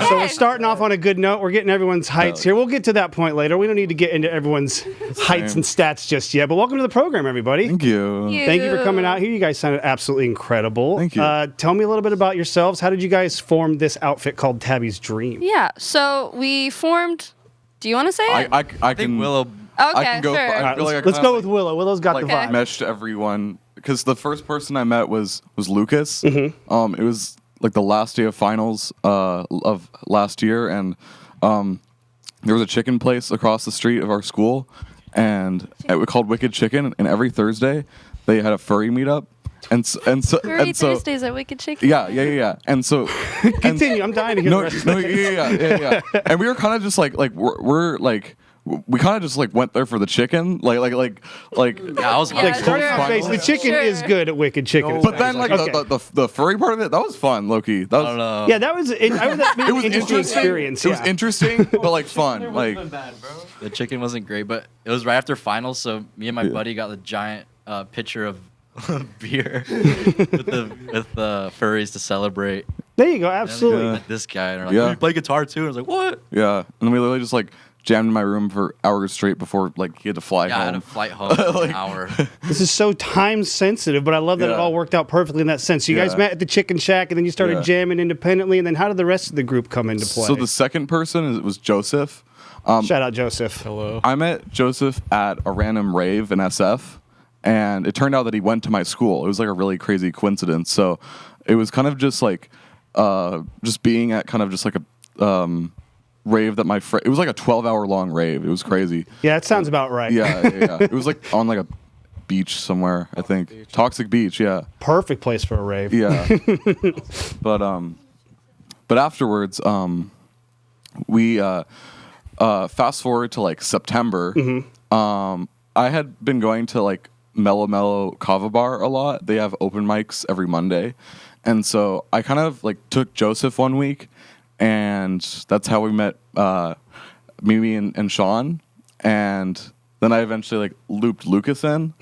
So we're starting off on a good note. We're getting everyone's heights here. We'll get to that point later. We don't need to get into everyone's heights and stats just yet. But welcome to the program, everybody.
Thank you.
Thank you for coming out here. You guys sounded absolutely incredible.
Thank you.
Tell me a little bit about yourselves. How did you guys form this outfit called Tabby's Dream?
Yeah, so we formed. Do you want to say it?
I can
Willow.
I can go.
sure.
I feel like I
Let's
kinda,
go with Willow. Willow's got the vibe.
meshed everyone because the first person I met was Lucas.
Mm-hmm.
It was like the last day of finals of last year, and there was a chicken place across the street of our school, and it was called Wicked Chicken. And every Thursday, they had a furry meetup. And so
Thursdays at Wicked Chicken.
Yeah. And so
Continue. I'm dying to hear the rest of it.
yeah. And we were kind of just like we're like. We kind of just like went there for the chicken, like.
Yeah, I was
Like, starting off base, the chicken is good at Wicked Chicken.
But then, like
Okay.
the furry part of it, that was fun, Loki. That was,
I don't know.
Yeah, that was an interesting experience.
It was interesting, but like fun. Like
The chicken wasn't great, but it was right after finals, so me and my buddy got the giant pitcher of beer with the furries to celebrate.
There you go, absolutely.
And then we met this guy, and they're like,
Yeah.
you play guitar too? And I was like, what?
yeah, and then we literally just like jammed in my room for hours straight before like he had to fly
Yeah, I had
home.
a flight home for an hour.
This is so time sensitive, but I love that it
Yeah.
all worked out perfectly in that sense. So you guys
Yeah.
met at the Chicken Shack, and then you started
Yeah.
jamming independently, and then how did the rest of the group come into play?
So the second person was Joseph.
Shout out Joseph.
Hello.
I met Joseph at a random rave in SF, and it turned out that he went to my school. It was like a really crazy coincidence. So it was kind of just like just being at kind of just like a rave that my friend. It was like a 12-hour long rave. It was crazy.
Yeah, it sounds about right.
Yeah. It was like on like beach somewhere. I think Toxic Beach. Yeah.
Perfect place for a rave.
Yeah. but afterwards, we fast forward to like September. I had been going to like Mellow Kava Bar a lot. They have open mics every Monday, and so I kind of like took Joseph one week, and that's how we met Mimi and Sean, and then I eventually like looped Lucas in,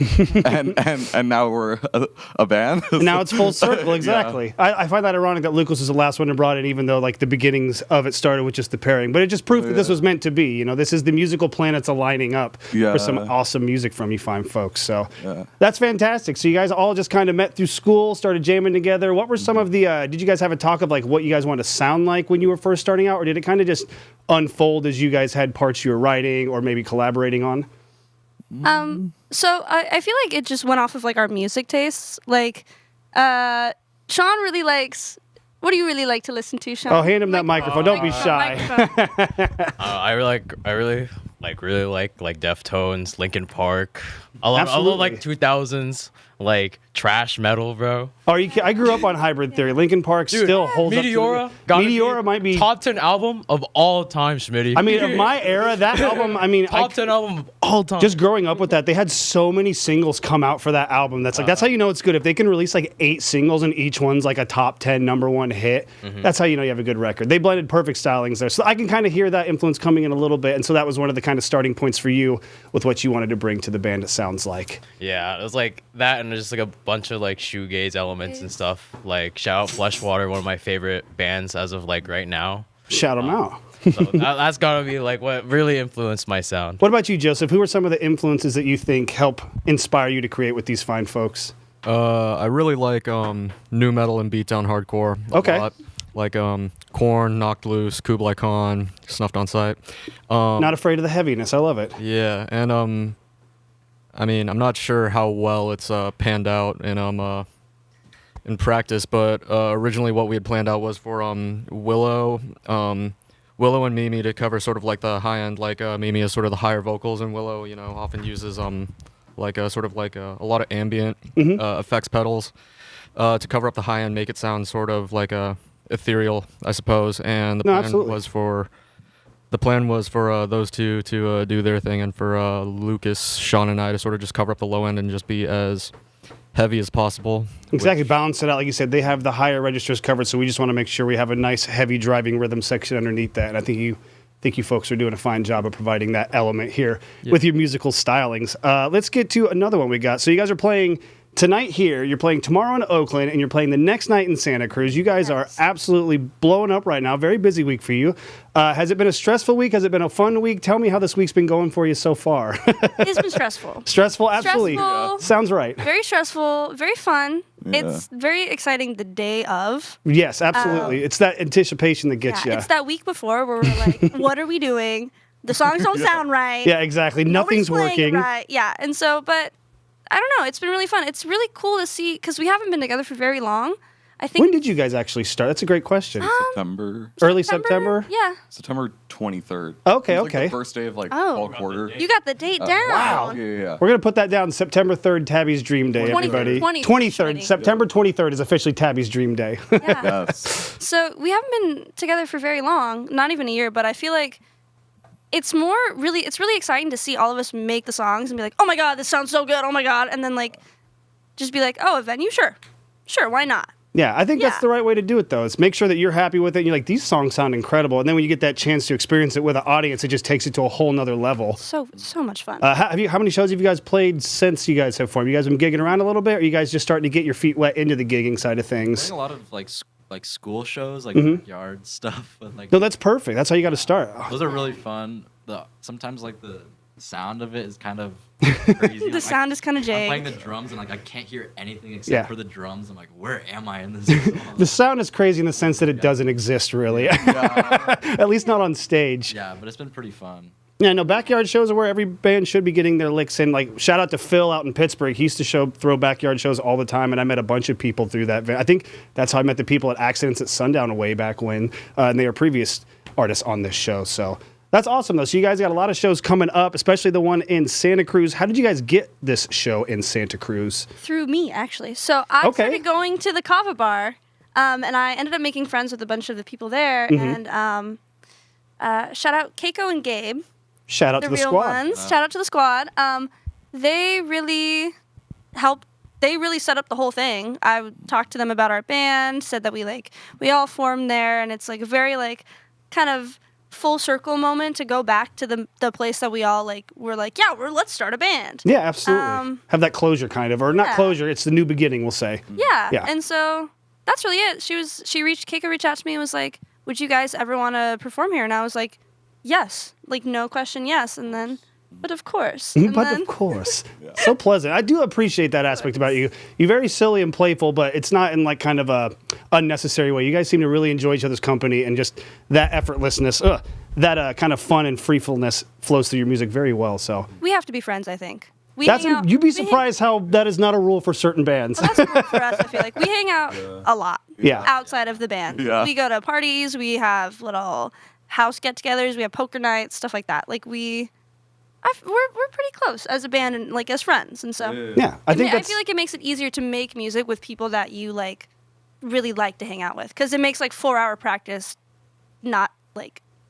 and now we're a band.
And now it's full circle, exactly.
Yeah.
I find that ironic that Lucas was the last one who brought it, even though like the beginnings of it started with just the pairing. But it just proved that this was meant to be. You know, this is the musical planets aligning up for some awesome music from you fine folks. So that's fantastic. So you guys all just kind of met through school, started jamming together. What were some of the? Did you guys have a talk of like what you guys wanted to sound like when you were first starting out, or did it kind of just unfold as you guys had parts you were writing or maybe collaborating on?
So I feel like it just went off of like our music tastes. Like, Sean really likes. What do you really like to listen to, Sean?
Oh, hand him that microphone. Don't be shy.
I really like Deftones, Linkin Park. I love like 2000s like trash metal, bro.
Oh, I grew up on Hybrid Theory. Linkin Park still holds
Meteora,
up. Meteora might be
top 10 album of all time, Schmitty.
I mean, of my era, that album. I mean,
top 10 album of all time.
Just growing up with that, they had so many singles come out for that album. That's like that's how you know it's good. If they can release like 8 singles and each one's like a top 10 #1 hit, that's how you know you have a good record. They blended perfect stylings there, so I can kind of hear that influence coming in a little bit. And so that was one of the kind of starting points for you with what you wanted to bring to the band. It sounds like.
Yeah, it was like that, and just like a bunch of like shoegaze elements and stuff. Like shout out Fleshwater, one of my favorite bands as of like right now.
Shout them out.
So that's gotta be like what really influenced my sound.
What about you, Joseph? Who are some of the influences that you think help inspire you to create with these fine folks?
I really like new metal and beatdown hardcore. A lot. Like Korn, Knocked Loose, Kublai Khan, Snuffed on Sight.
Not afraid of the heaviness. I love it.
Yeah, and I mean, I'm not sure how well it's panned out in practice, but originally what we had planned out was for Willow and Mimi to cover sort of like the high end. Like Mimi is sort of the higher vocals, and Willow, you know, often uses like a sort of like a lot of ambient effects pedals to cover up the high end, make it sound sort of like a ethereal, I suppose. And the plan was for those two to do their thing, and for Lucas, Sean, and I to sort of just cover up the low end and just be as heavy as possible.
Exactly, balance it out. Like you said, they have the higher registers covered, so we just want to make sure we have a nice, heavy driving rhythm section underneath that. And I think you folks are doing a fine job of providing that element here with your musical stylings. Let's get to another one we got. So you guys are playing tonight here, you're playing tomorrow in Oakland, and you're playing the next night in Santa Cruz. You guys are absolutely blowing up right now. Very busy week for you. Has it been a stressful week? Has it been a fun week? Tell me how this week's been going for you so far.
It's been stressful.
Stressful? Absolutely.
Stressful.
Sounds right.
Very stressful. Very fun. Yeah. It's very exciting the day of.
Yes, absolutely. It's that anticipation that gets you.
It's that week before where we're like, what are we doing? The songs don't sound right.
Yeah, exactly. Nothing's working.
Right. Yeah, and so, but I don't know. It's been really fun. It's really cool to see, because we haven't been together for very long. I think.
When did you guys actually start? That's a great question.
September.
Early September?
Yeah.
September 23rd.
Okay,
it was, like,
okay.
the first day of fall quarter.
You got the date down.
Wow.
Yeah.
We're going to put that down, September 3rd, Tabby's Dream Day, everybody. 23rd. September 23rd is officially Tabby's Dream Day.
Yeah. So we haven't been together for very long, not even a year, but I feel like it's really exciting to see all of us make the songs and be like, oh my God, this sounds so good, oh my God. And then just be like, oh, a venue? Sure, why not?
Yeah, I think that's the right way to do it, though. Is make sure that you're happy with it. And you're like, these songs sound incredible. And then when you get that chance to experience it with an audience, it just takes it to a whole nother level.
So much fun.
How many shows have you guys played since you guys have formed? You guys been gigging around a little bit? Or are you guys just starting to get your feet wet into the gigging side of things?
Playing a lot of like school shows, like backyard stuff. But,
no, that's perfect. That's how you got to start.
Those are really fun. Sometimes the sound of it is kind of crazy.
The sound is kind of jank.
I'm playing the drums and I can't hear anything except for the drums. I'm like, where am I in this song?
The sound is crazy in the sense that it doesn't exist really. At least not on stage.
Yeah, but it's been pretty fun.
Yeah, no, backyard shows are where every band should be getting their licks in. Like, shout out to Phil out in Pittsburgh. He used to throw backyard shows all the time, and I met a bunch of people through that. I think that's how I met the people at Accidents at Sundown way back when, and they were previous artists on this show. So That's awesome, though. So you guys got a lot of shows coming up, especially the one in Santa Cruz. How did you guys get this show in Santa Cruz?
Through me, actually. So I started going to the Kava Bar, and I ended up making friends with a bunch of the people there.
Mm-hmm.
And shout out Keiko and Gabe.
Shout out to the
real
squad.
Ones. Shout out to the squad. They really helped. They really set up the whole thing. I talked to them about our band, said that we all formed there, and it's like a very kind of full circle moment to go back to the place that we all let's start a band.
Yeah, absolutely. Have that closure kind of, or not closure, it's the new beginning, we'll say.
Yeah. And so that's really it. Keiko reached out to me and was like, would you guys ever want to perform here? And I was like, yes. No question, yes. And then, but of course.
Of course. So pleasant. I do appreciate that aspect about you. You're very silly and playful, but it's not in kind of a unnecessary way. You guys seem to really enjoy each other's company, and just that effortlessness, that kind of fun and freefulness flows through your music very well. So
we have to be friends, I think.
You'd be surprised how that is not a rule for certain bands.
Well, that's a rule for us, I feel like. We hang out a lot outside of the band.
Yeah.
We go to parties, we have little house get-togethers, we have poker nights, stuff like that. We're pretty close as a band and as friends, and so
I think
I feel like it makes it easier to make music with people that you really like to hang out with, because it makes 4-hour practice not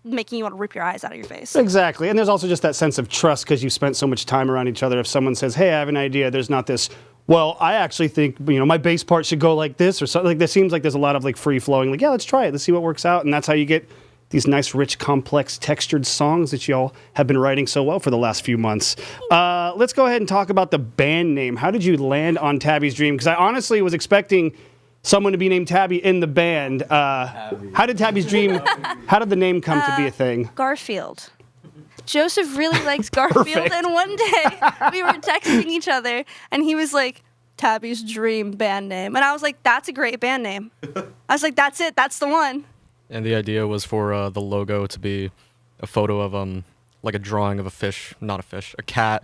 making you want to rip your eyes out of your face.
Exactly, and there's also just that sense of trust because you've spent so much time around each other. If someone says, "Hey, I have an idea," there's not this, "Well, I actually think my bass part should go like this," or something. There seems like there's a lot of free flowing. Yeah, let's try it. Let's see what works out, and that's how you get these nice, rich, complex, textured songs that y'all have been writing so well for the last few months. Let's go ahead and talk about the band name. How did you land on Tabby's Dream? Because I honestly was expecting someone to be named Tabby in the band. How did Tabby's Dream, how did the name come to be a thing?
Garfield. Joseph really likes Garfield, and one day we were texting each other, and he was like, Tabby's Dream band name. And I was like, that's a great band name. I was like, that's it, that's the one.
And the idea was for the logo to be a photo of a drawing of a fish, not a fish, a cat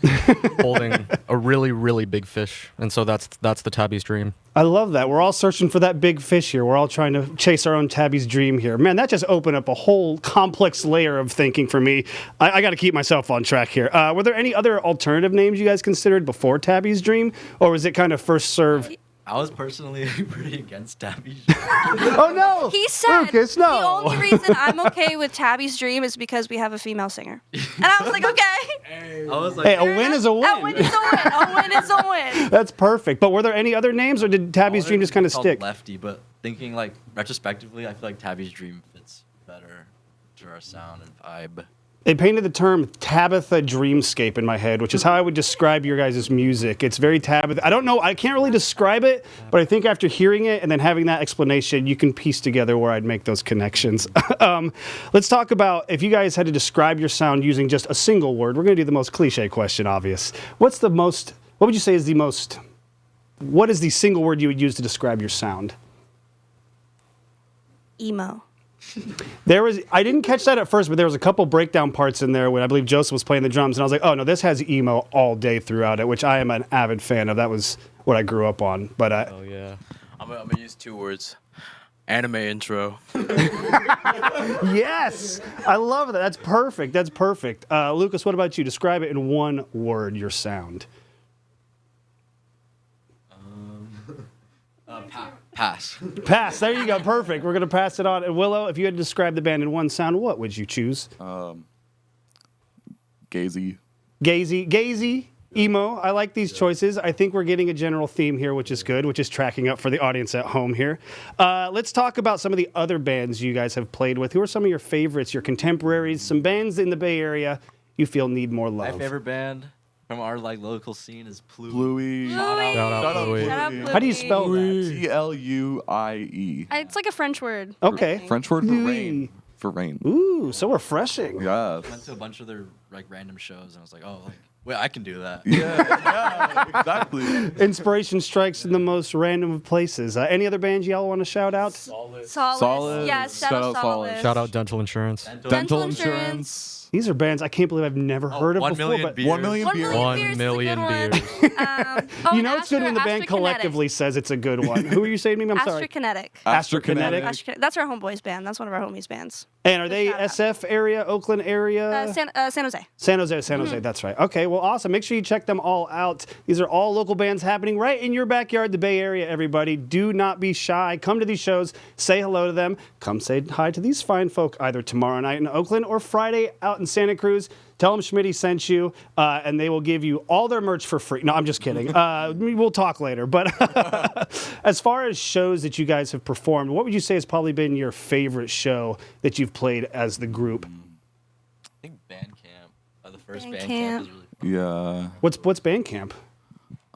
holding a really, really big fish. And so that's the Tabby's Dream.
I love that. We're all searching for that big fish here. We're all trying to chase our own Tabby's Dream here. Man, that just opened up a whole complex layer of thinking for me. I got to keep myself on track here. Were there any other alternative names you guys considered before Tabby's Dream? Or was it kind of first serve?
I was personally pretty against Tabby's.
Oh no!
He said
Lucas, no.
the only reason I'm okay with Tabby's Dream is because we have a female singer. And I was like, okay.
I was like,
hey, a win is a win.
A win is a win. A win is a win.
That's perfect. But were there any other names, or did Tabby's Dream just kind of stick?
Lefty, but thinking retrospectively, I feel like Tabby's Dream fits better to our sound and vibe.
It painted the term Tabitha Dreamscape in my head, which is how I would describe your guys' music. It's very Tabitha. I don't know. I can't really describe it, but I think after hearing it and then having that explanation, you can piece together where I'd make those connections. Let's talk about if you guys had to describe your sound using just a single word. We're going to do the most cliche question, obvious. What would you say is what is the single word you would use to describe your sound?
Emo.
I didn't catch that at first, but there was a couple breakdown parts in there when I believe Joseph was playing the drums, and I was like, oh no, this has emo all day throughout it, which I am an avid fan of. That was what I grew up on. But
oh yeah, I'm gonna use 2 words. Anime intro.
Yes, I love that. That's perfect. That's perfect. Lucas, what about you? Describe it in 1 word, your sound.
Pass.
Pass. There you go. Perfect. We're going to pass it on. And Willow, if you had to describe the band in 1 sound, what would you choose?
Gazy.
Gazy. Emo. I like these choices. I think we're getting a general theme here, which is good, which is tracking up for the audience at home here. Let's talk about some of the other bands you guys have played with. Who are some of your favorites, your contemporaries, some bands in the Bay Area you feel need more love?
My favorite band from our local scene is
Bluey.
Shout out Bluey.
How do you spell that?
Pluie.
It's like a French word.
Okay.
French word for rain. For rain.
Ooh, so refreshing.
Yeah.
Went to a bunch of their random shows, and I was like, oh, Wait, I can do that.
Yeah, exactly.
Inspiration strikes in the most random of places. Any other bands y'all want to shout out?
Solace.
Solace.
Yes,
Shout out
Solace.
Shout out dental insurance.
Dental insurance.
These are bands I can't believe I've never heard of
1
before.
million
But
beers.
1 million beers.
1 million beers.
you know it's good when the band collectively says it's a good one. Who are you saying to me? I'm sorry.
Astrokinetic.
Astrokinetic.
That's our homeboys band. That's one of our homies bands.
And are they SF area, Oakland area?
San Jose.
San Jose, that's right. Okay, well, awesome. Make sure you check them all out. These are all local bands happening right in your backyard, the Bay Area, everybody. Do not be shy. Come to these shows, say hello to them. Come say hi to these fine folk either tomorrow night in Oakland or Friday out in Santa Cruz. Tell them Schmidt sent you, and they will give you all their merch for free. No, I'm just kidding. We'll talk later. But as far as shows that you guys have performed, what would you say has probably been your favorite show that you've played as the group?
I think band camp. The first
Band
band
camp.
camp is really fun.
Yeah.
What's band camp?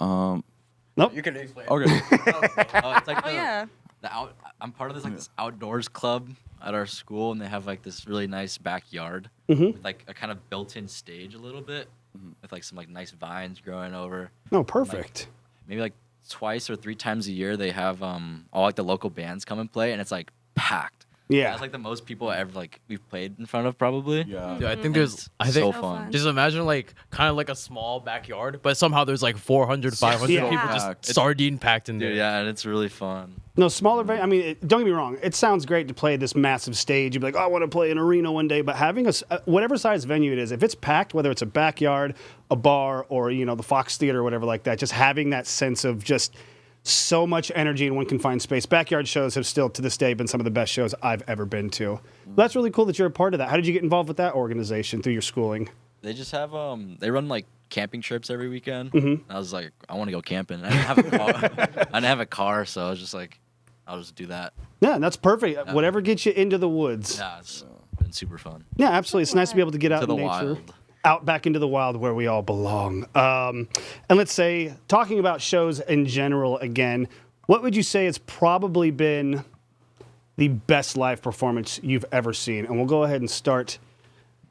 Nope.
You can explain.
Okay.
It's like
Yeah.
I'm part of this outdoors club at our school, and they have like this really nice backyard
Mm-hmm.
with like a kind of built-in stage a little bit, with like some like nice vines growing over.
Oh, perfect.
Maybe like twice or 3 times a year they have all like the local bands come and play, and it's like packed.
Yeah.
That's like the most people ever like we've played in front of probably.
Yeah.
Dude, I think
And
there's.
it's
I think
so fun.
just imagine like kind of like a small backyard, but somehow there's like 400, 500
Yeah.
people just sardine packed in there.
Dude, yeah, and it's really fun.
No, smaller venue. I mean, don't get me wrong. It sounds great to play this massive stage. You'd be like, oh, I want to play an arena one day. But having whatever size venue it is, if it's packed, whether it's a backyard, a bar, or the Fox Theater or whatever like that, just having that sense of just so much energy in one confined space. Backyard shows have still, to this day, been some of the best shows I've ever been to. That's really cool that you're a part of that. How did you get involved with that organization through your schooling?
They just have they run like camping trips every weekend.
Mhm.
I was like, I want to go camping. I didn't have a car. I didn't have a car, so I was just like, I'll just do that.
Yeah, that's perfect. Whatever gets you into the woods.
Yeah, it's been super fun.
Yeah, absolutely. It's nice to be able to get out
To the
in nature.
wild.
Out back into the wild where we all belong. And let's say, talking about shows in general again, what would you say has probably been the best live performance you've ever seen? And we'll go ahead and start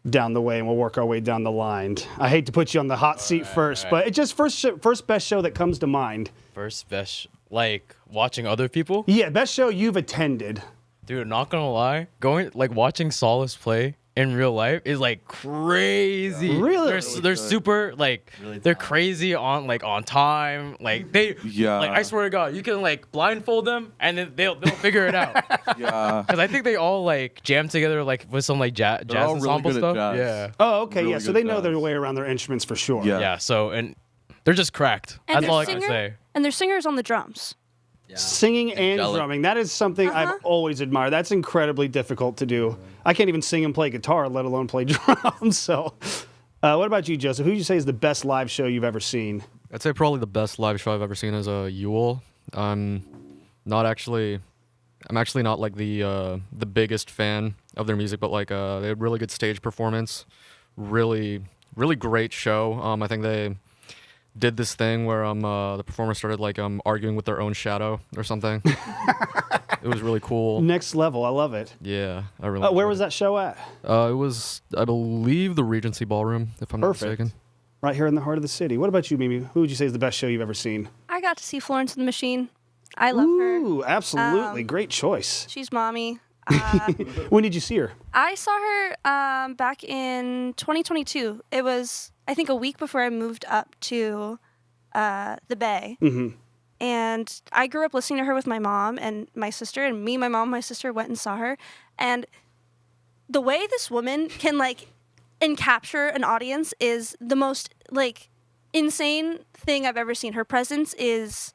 down the way, and we'll work our way down the line. I hate to put you on the hot seat first, but it's just first best show that comes to mind.
First best, like watching other people.
Yeah, best show you've attended.
Dude, not gonna lie, watching Solace play in real life is like crazy.
Really?
They're super they're crazy on time. Like they I swear to God, you can like blindfold them and then they'll figure it out.
Yeah.
Because I think they all like jam together like with some like jazz
all really
ensemble
good at
stuff.
jazz.
Yeah.
Oh, okay,
Really
yeah. So
good
they know
jazz.
their way around their instruments for sure.
Yeah.
Yeah. So and they're just cracked.
And
That's
their
all I can
singer-
say.
And their singer's on the drums.
Yeah.
Singing and
Angelic.
drumming. That is something I've always admired. That's incredibly difficult to do. I can't even sing and play guitar, let alone play drums. So, what about you, Joseph? Who would you say is the best live show you've ever seen?
I'd say probably the best live show I've ever seen is Yule. I'm actually not like the biggest fan of their music, but like they had really good stage performance, really great show. I think they did this thing where the performer started like arguing with their own shadow or something. It was really cool.
Next level. I love it.
Yeah, I really.
Where
enjoyed
was that show at?
It was, I believe, the Regency Ballroom, if I'm not
Perfect.
mistaken.
Right here in the heart of the city. What about you, Mimi? Who would you say is the best show you've ever seen?
I got to see Florence and the Machine. I love her.
Ooh, absolutely. Great choice.
She's mommy.
When did you see her?
I saw her back in 2022. It was, I think, a week before I moved up to the Bay.
Mm-hmm.
And I grew up listening to her with my mom and my sister, and me, my mom, my sister went and saw her. And the way this woman can capture an audience is the most insane thing I've ever seen. Her presence is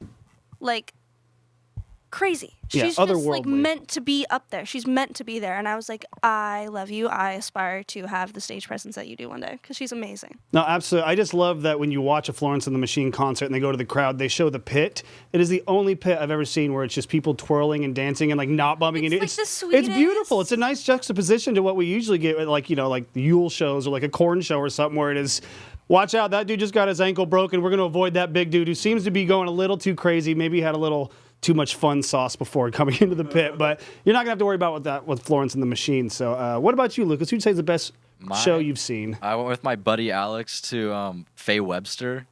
crazy.
Yeah,
She's just
otherworldly.
meant to be up there. She's meant to be there. And I was like, I love you. I aspire to have the stage presence that you do one day because she's amazing.
No, absolutely. I just love that when you watch a Florence and the Machine concert and they go to the crowd, they show the pit. It is the only pit I've ever seen where it's just people twirling and dancing and not bumping into.
It's the
It's
sweetest.
beautiful. It's a nice juxtaposition to what we usually get at like the Yule shows or like a corn show or something where it is. Watch out, that dude just got his ankle broken. We're going to avoid that big dude who seems to be going a little too crazy. Maybe he had a little too much fun sauce before coming into the pit. But you're not going to have to worry about that with Florence and the Machine. So what about you, Lucas? Who'd say is the best show you've seen.
I went with my buddy Alex to Faye Webster.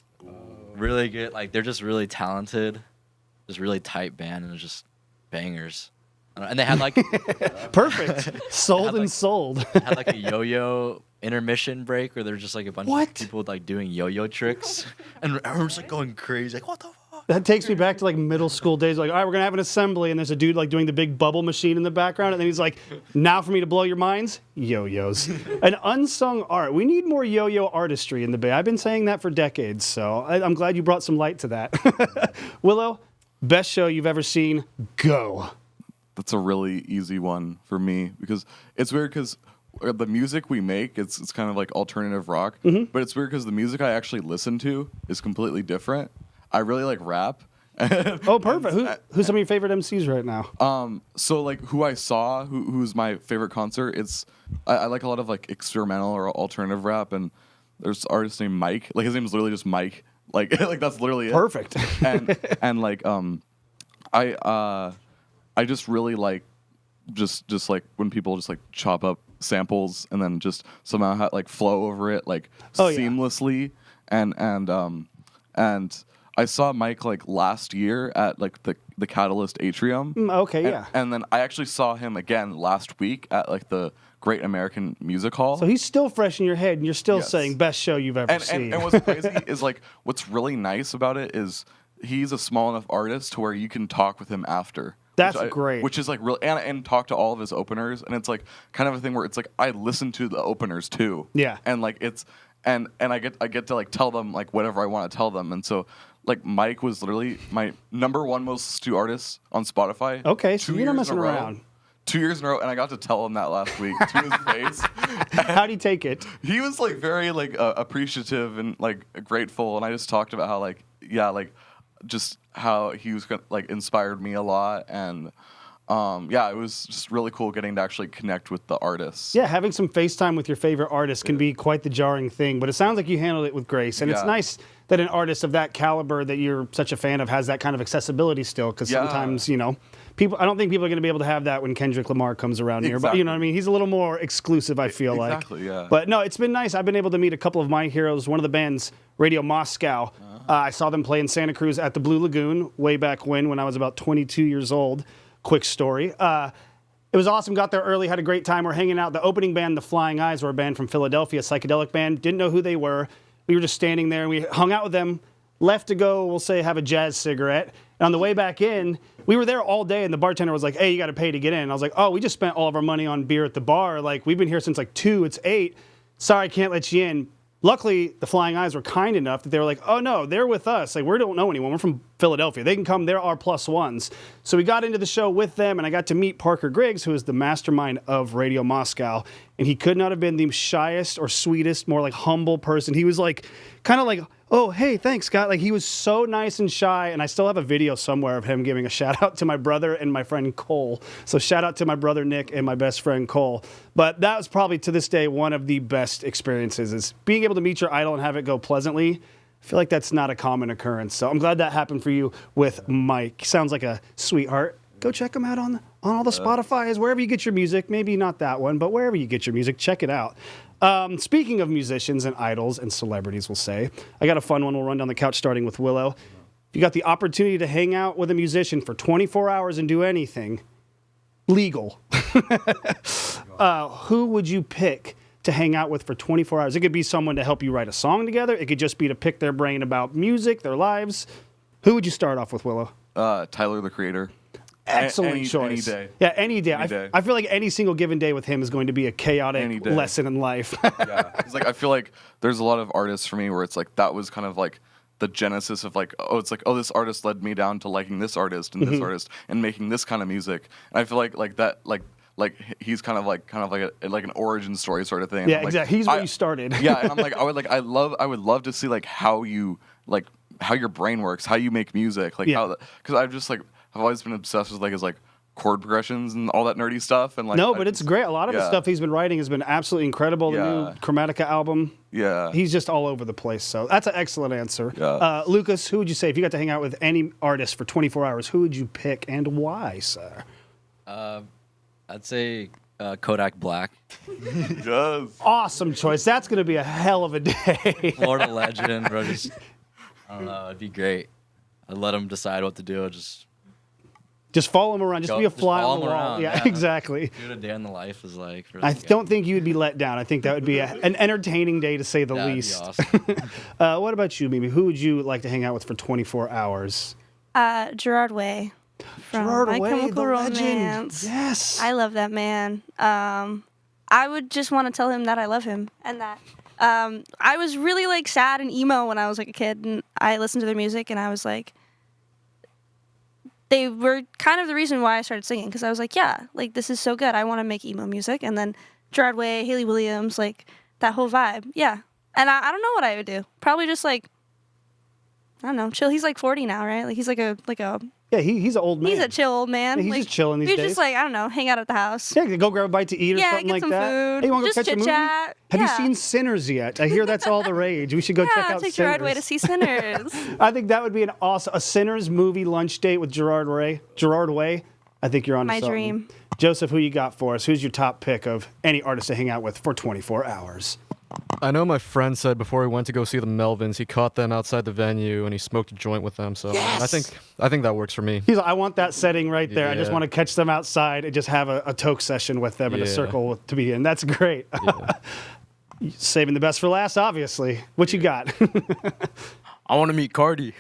Really good. Like they're just really talented, just really tight band, and they're just bangers. And they had like
perfect, sold and sold.
Had like a yo-yo intermission break where there's just like a bunch of people like doing yo-yo tricks, and everyone's like going crazy, like what the fuck?
That takes me back to like middle school days. Like, all right, we're gonna have an assembly, and there's a dude like doing the big bubble machine in the background, and then he's like, "Now for me to blow your minds, yo-yos." An unsung art. We need more yo-yo artistry in the Bay. I've been saying that for decades, so I'm glad you brought some light to that. Willow, best show you've ever seen? Go.
That's a really easy one for me because it's weird because the music we make, it's kind of like alternative rock, but it's weird because the music I actually listen to is completely different. I really like rap.
Oh, perfect. Who's some of your favorite MCs right now?
So like who I saw, who's my favorite concert, I like a lot of like experimental or alternative rap, and there's an artist named Mike. Like his name is literally just Mike. Like like that's literally it.
Perfect.
and like I just really like just like when people just like chop up samples and then just somehow like flow over it like seamlessly. And I saw Mike like last year at like the Catalyst Atrium. And then I actually saw him again last week at like the Great American Music Hall.
So he's still fresh in your head, and you're still saying best show you've ever seen.
And what's crazy is like what's really nice about it is he's a small enough artist to where you can talk with him after.
That's great.
Which is like real, and talk to all of his openers, and it's like kind of a thing where it's like I listen to the openers too.
Yeah.
And like it's and I get to like tell them like whatever I want to tell them, and so like Mike was literally my number one most listened to artist on Spotify.
Okay, so you're not messing around.
2 years in a row, and I got to tell him that last week to his face.
How'd he take it?
He was like very like appreciative and like grateful, and I just talked about how like just how he was like inspired me a lot, and it was just really cool getting to actually connect with the artists.
Yeah, having some FaceTime with your favorite artist can be quite the jarring thing, but it sounds like you handled it with grace, and it's nice that an artist of that caliber that you're such a fan of has that kind of accessibility still, because sometimes, you know, I don't think people are going to be able to have that when Kendrick Lamar comes around nearby. You know what I mean? He's a little more exclusive, I feel like.
Exactly, yeah.
But no, it's been nice. I've been able to meet a couple of my heroes. One of the bands, Radio Moscow, I saw them play in Santa Cruz at the Blue Lagoon way back when I was about 22 years old. Quick story. It was awesome. Got there early, had a great time. We're hanging out. The opening band, The Flying Eyes, were a band from Philadelphia, a psychedelic band. Didn't know who they were. We were just standing there, and we hung out with them. Left to go, we'll say, have a jazz cigarette. And on the way back in, we were there all day, and the bartender was like, "Hey, you got to pay to get in." And I was like, "Oh, we just spent all of our money on beer at the bar. Like, we've been here since like 2. It's 8. Sorry, I can't let you in." Luckily, the Flying Eyes were kind enough that they were like, "Oh no, they're with us. Like, we don't know anyone. We're from Philadelphia. They can come. They're our +1s." So we got into the show with them, and I got to meet Parker Griggs, who is the mastermind of Radio Moscow. And he could not have been the shyest or sweetest, more like humble person. He was like, kind of like, "Oh, hey, thanks, Scott." Like, he was so nice and shy, and I still have a video somewhere of him giving a shout out to my brother and my friend Cole. So shout out to my brother Nick and my best friend Cole. But that was probably to this day one of the best experiences, is being able to meet your idol and have it go pleasantly. I feel like that's not a common occurrence. So I'm glad that happened for you with Mike. Sounds like a sweetheart. Go check him out on all the Spotify's, wherever you get your music. Maybe not that one, but wherever you get your music, check it out. Speaking of musicians and idols and celebrities, we'll say, I got a fun one. We'll run down the couch starting with Willow. If you got the opportunity to hang out with a musician for 24 hours and do anything legal, who would you pick to hang out with for 24 hours? It could be someone to help you write a song together. It could just be to pick their brain about music, their lives. Who would you start off with, Willow?
Tyler, the Creator.
Excellent choice.
Any day.
Yeah, any day.
Any day.
I feel like any single given day with him is going to be a chaotic lesson in life.
Yeah, it's like I feel like there's a lot of artists for me where it's like that was kind of like the genesis of like, oh, it's like, oh, this artist led me down to liking this artist and this artist and making this kind of music. And I feel like that like he's kind of like an origin story sort of thing.
Yeah, exactly. He's where you started.
Yeah, and I'm like I would love to see like how your brain works, how you make music, like how, because I've always been obsessed with his chord progressions and all that nerdy stuff. And
but it's great. A lot of the stuff he's been writing has been absolutely incredible. The new Chromatica album.
Yeah.
He's just all over the place. So that's an excellent answer.
Yeah.
Lucas, who would you say, if you got to hang out with any artist for 24 hours, who would you pick and why, sir?
I'd say Kodak Black.
Yes.
Awesome choice. That's going to be a hell of a day.
Florida legend, bro. Just, I don't know. It'd be great. I'd let him decide what to do.
Just follow him around. Just be a fly on the wall.
Around,
Yeah, exactly.
See what a day in the life is like.
I don't think you would be let down. I think that would be an entertaining day, to say the
That'd be
least.
awesome.
What about you, Mimi? Who would you like to hang out with for 24 hours?
Gerard Way from
Gerard
My
Way,
Chemical
the legend.
Romance.
Yes.
I love that man. I would just want to tell him that I love him and that I was really like sad and emo when I was like a kid, and I listened to their music and I was like, they were kind of the reason why I started singing, because I was like, yeah, like this is so good. I want to make emo music. And then Gerard Way, Haley Williams, like that whole vibe. Yeah. And I don't know what I would do. Probably just like, I don't know, chill. He's like 40 now, right? Like he's like a
Yeah, he's an old man.
He's a chill old man.
Yeah, he's
like,
just chilling these
he's
days.
just like, I don't know, hang out at the house.
Yeah, go grab a bite to eat or
Yeah,
something
get
like
some
that.
food.
Hey, you want to go
Just
catch a movie?
chit-chat.
Have you
Yeah.
seen Sinners yet? I hear that's all the rage. We should go check out
take
Sinners.
Gerard Way to see Sinners.
I think that would be a Sinners movie lunch date with Gerard Way. I think you're on
My
something.
dream.
Joseph, who you got for us? Who's your top pick of any artist to hang out with for 24 hours?
I know my friend said before he went to go see the Melvins, he caught them outside the venue and he smoked a joint with them. So
Yes!
I think that works for me.
He's like, I want that setting right there. I just
Yeah.
want to catch them outside and just have a toke session with them in a
Yeah.
circle to be in. That's great. Saving the best for last, obviously. What you got?
I want to meet Cardi.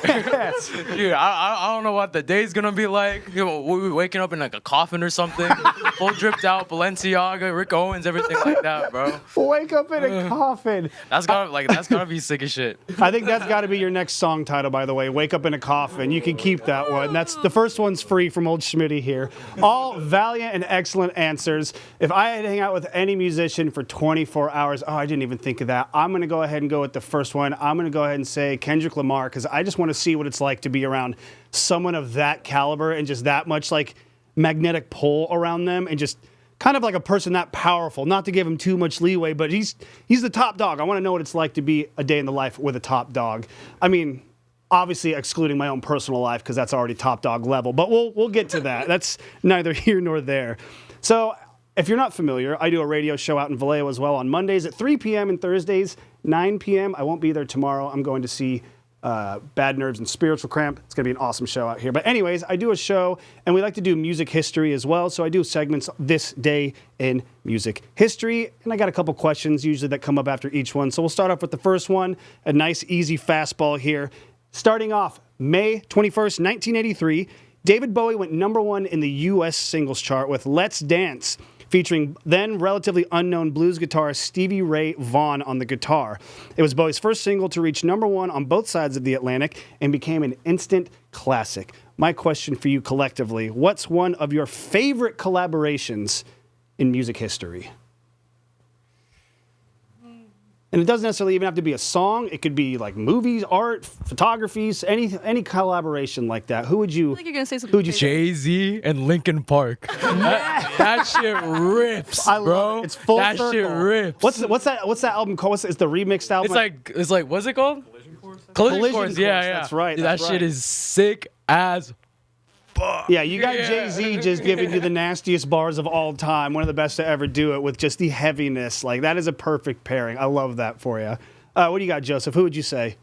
Yes.
Dude, I don't know what the day's gonna be like. You know, we'll be waking up in like a coffin or something, full dripped out, Balenciaga, Rick Owens, everything like that, bro.
Wake up in a coffin.
That's gotta be sick as shit.
I think that's got to be your next song title, by the way. Wake Up in a Coffin. You can keep that one. That's the first one's free from old Schmidt here. All valiant and excellent answers. If I had to hang out with any musician for 24 hours, I didn't even think of that. I'm going to go ahead and go with the first one. I'm going to go ahead and say Kendrick Lamar, because I just want to see what it's like to be around someone of that caliber and just that much like magnetic pull around them, and just kind of like a person that powerful. Not to give him too much leeway, but he's the top dog. I want to know what it's like to be a day in the life with a top dog. I mean, obviously excluding my own personal life, because that's already top dog level, but we'll get to that. That's neither here nor there. So if you're not familiar, I do a radio show out in Vallejo as well on Mondays at 3 p.m. and Thursdays 9 p.m. I won't be there tomorrow. I'm going to see Bad Nerves and Spiritual Cramp. It's going to be an awesome show out here. But anyways, I do a show, and we like to do music history as well. So I do segments this day in music history. And I got a couple questions usually that come up after each one. So we'll start off with the first one, a nice, easy fastball here. Starting off, May 21st, 1983, David Bowie went #1 in the U.S. singles chart with Let's Dance, featuring then relatively unknown blues guitarist Stevie Ray Vaughan on the guitar. It was Bowie's first single to reach #1 on both sides of the Atlantic and became an instant classic. My question for you collectively, what's one of your favorite collaborations in music history? And it doesn't necessarily even have to be a song. It could be like movies, art, photographies, any collaboration like that. Who would you?
I think you're gonna say something.
Who would you say?
Jay-Z and Linkin Park. that shit rips,
I love
bro.
it. It's full
that
circle.
shit rips.
What's that album called? It's the remixed album.
It's like what's it called? Collision Course. Yeah, yeah.
That's right.
Dude,
that's
that
right.
shit is sick as fuck.
Yeah, you got Jay-Z just giving you the nastiest bars of all time. One of the best to ever do it with just the heaviness. Like, that is a perfect pairing. I love that for you. What do you got, Joseph? Who would you say?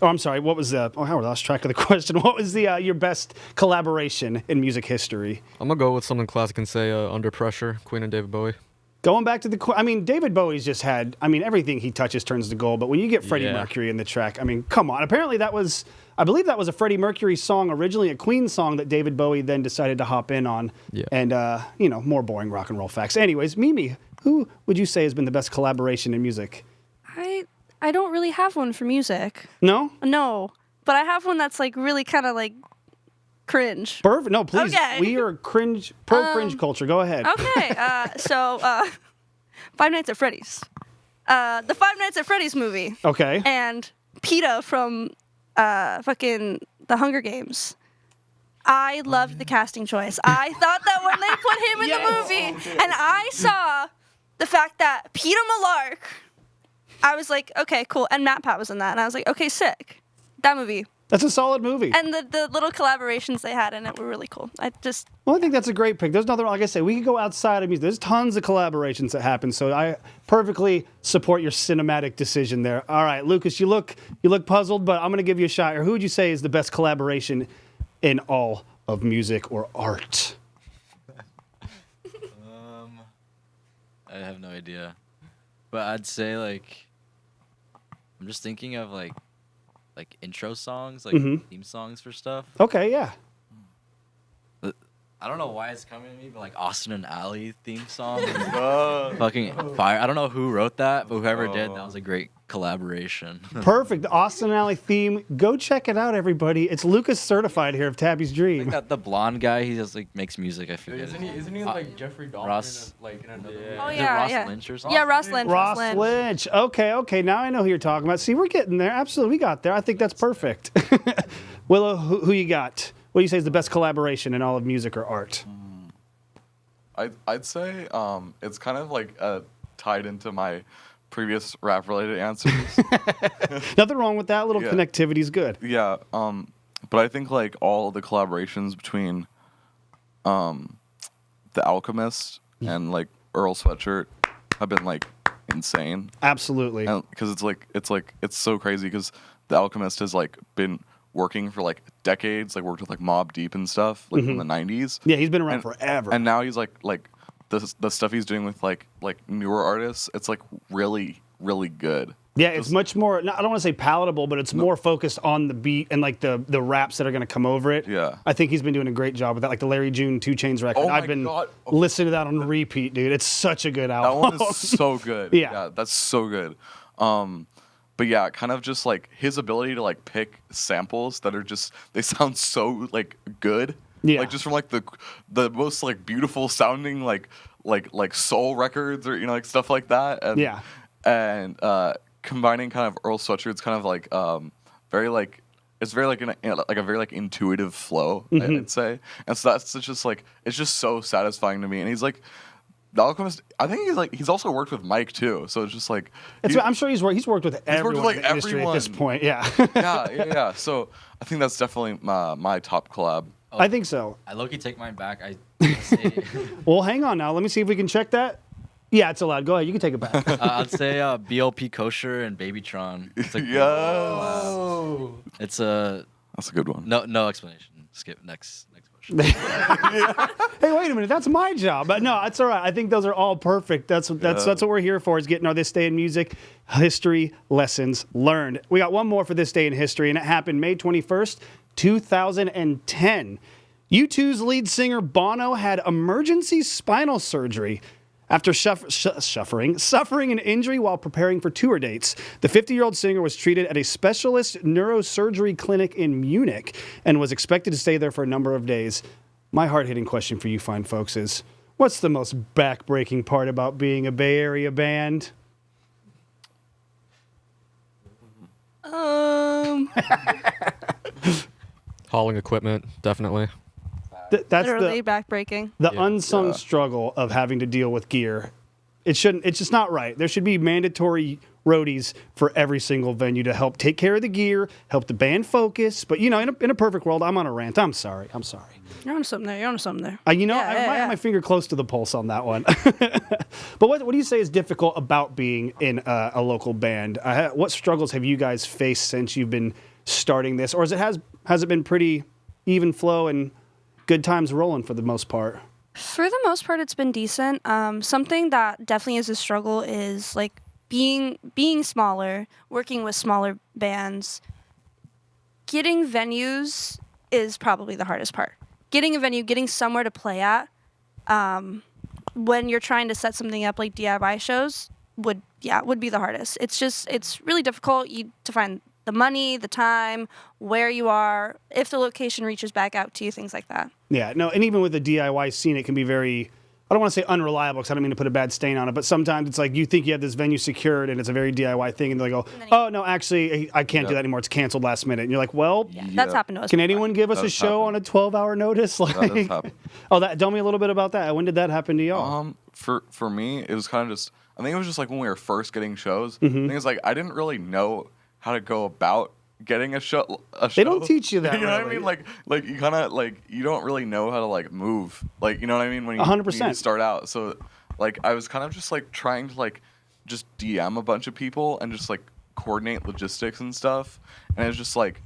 Oh, I'm sorry. What was the... Oh, I lost track of the question. What was the your best collaboration in music history?
I'm going to go with something classic and say Under Pressure, Queen and David Bowie.
Going back to David Bowie's just had... everything he touches turns to gold. But when you get Freddie Mercury in the track, come on. Apparently that was... I believe that was a Freddie Mercury song, originally a Queen song that David Bowie then decided to hop in on.
Yeah.
And, more boring rock and roll facts. Anyways, Mimi, who would you say has been the best collaboration in music?
I don't really have one for music.
No?
No, but I have one that's like really kind of like cringe.
Perfect. No, please.
Okay.
We are cringe culture. Go ahead.
Okay, so Five Nights at Freddy's. The Five Nights at Freddy's movie.
Okay.
And PETA from fucking The Hunger Games. I loved the casting choice. I thought that when they put him in the movie, and I saw the fact that Peter Malark, I was like, okay, cool. And Matt Pat was in that, and I was like, okay, sick. That movie.
That's a solid movie.
And the little collaborations they had in it were really cool.
Well, I think that's a great pick. There's nothing, like I said, we could go outside of music. There's tons of collaborations that happen, so I perfectly support your cinematic decision there. All right, Lucas, you look puzzled, but I'm going to give you a shot here. Who would you say is the best collaboration in all of music or art?
I have no idea, but I'd say like I'm just thinking of like intro songs, like theme songs for stuff.
Okay, yeah.
I don't know why it's coming to me, but like Austin and Ally theme song, fucking fire. I don't know who wrote that, but whoever did, that was a great collaboration.
Perfect. The Austin and Ally theme. Go check it out, everybody. It's Lucas certified here of Tabby's Dream.
Like the blonde guy, he just like makes music. I forget.
Isn't he like Jeffrey Dahmer?
Ross,
in another.
Oh
Is it
yeah,
Ross
yeah.
Lynch or something?
Yeah, Ross Lynch.
Ross Lynch. Okay. Now I know who you're talking about. See, we're getting there. Absolutely, we got there. I think that's perfect. Willow, who you got? What do you say is the best collaboration in all of music or art?
I'd say it's kind of like tied into my previous rap-related answers.
Nothing wrong with that. A little connectivity is good.
Yeah. But I think like all the collaborations between The Alchemist and like Earl Sweatshirt have been like insane.
Absolutely.
Because it's so crazy because The Alchemist has like been working for like decades, like worked with like Mobb Deep and stuff, like from the 90s.
Yeah, he's been around forever.
And now he's like the stuff he's doing with like newer artists, it's like really, really good.
Yeah, it's much more, I don't want to say palatable, but it's more focused on the beat and like the raps that are going to come over it.
Yeah.
I think he's been doing a great job with that, like the Larry June 2 Chainz record.
Oh my
I've been
God.
listening to that on repeat, dude. It's such a good
That
album.
one is so good.
Yeah.
That's so good. But yeah, kind of just like his ability to like pick samples that are just, they sound so like good.
Yeah.
Like just from like the most like beautiful sounding like soul records or like stuff like that. And,
Yeah.
And combining kind of Earl Sweatshirt's kind of like very like, it's very like a very like intuitive flow, I'd say. And so that's just like, it's just so satisfying to me. And he's like, The Alchemist, I think he's also worked with Mike too, so it's just like
I'm sure he's worked with everyone in the industry at this point. Yeah.
yeah. So I think that's definitely my top collab.
I think so.
I low-key take mine back. I say,
Well, hang on now. Let me see if we can check that. Yeah, it's allowed. Go ahead. You can take it back.
I'd say BLP Kosher and Babytron. It's a It's a.
That's a good one.
No explanation. Skip next question.
Hey, wait a minute. That's my job. But no, it's all right. I think those are all perfect. That's what we're here for, is getting our This Day in Music history lessons learned. We got one more for This Day in History, and it happened May 21st, 2010. U2's lead singer Bono had emergency spinal surgery after suffering an injury while preparing for tour dates. The 50-year-old singer was treated at a specialist neurosurgery clinic in Munich and was expected to stay there for a number of days. My hard-hitting question for you fine folks is, what's the most back-breaking part about being a Bay Area band?
Hauling equipment, definitely.
That's
literally backbreaking.
The unsung struggle of having to deal with gear. It's just not right. There should be mandatory roadies for every single venue to help take care of the gear, help the band focus. But in a perfect world, I'm on a rant. I'm sorry.
You're on something there.
I might have my finger close to the pulse on that one. But what do you say is difficult about being in a local band? What struggles have you guys faced since you've been starting this, or has it been pretty even flow and good times rolling for the most part?
For the most part, it's been decent. Something that definitely is a struggle is like being smaller, working with smaller bands. Getting venues is probably the hardest part. Getting a venue, getting somewhere to play at, when you're trying to set something up like DIY shows would be the hardest. It's really difficult to find the money, the time, where you are, if the location reaches back out to you, things like that.
Yeah, no, and even with the DIY scene, it can be very, I don't want to say unreliable because I don't mean to put a bad stain on it, but sometimes it's like you think you have this venue secured and it's a very DIY thing, and they go, oh, no, actually, I can't do that anymore. It's canceled last minute. And you're like, well,
that's happened to us.
Can anyone give us a show on a 12-hour notice? Tell me a little bit about that. When did that happen to y'all?
For me, it was kind of just, I think it was just like when we were first getting shows. I think it's like I didn't really know how to go about getting a show.
They don't teach you that.
You know what I
really.
mean? Like you kind of like you don't really know how to like move. Like you know what I mean when you
100%.
start out. So like I was kind of just like trying to like just DM a bunch of people and just like coordinate logistics and stuff. And it's just like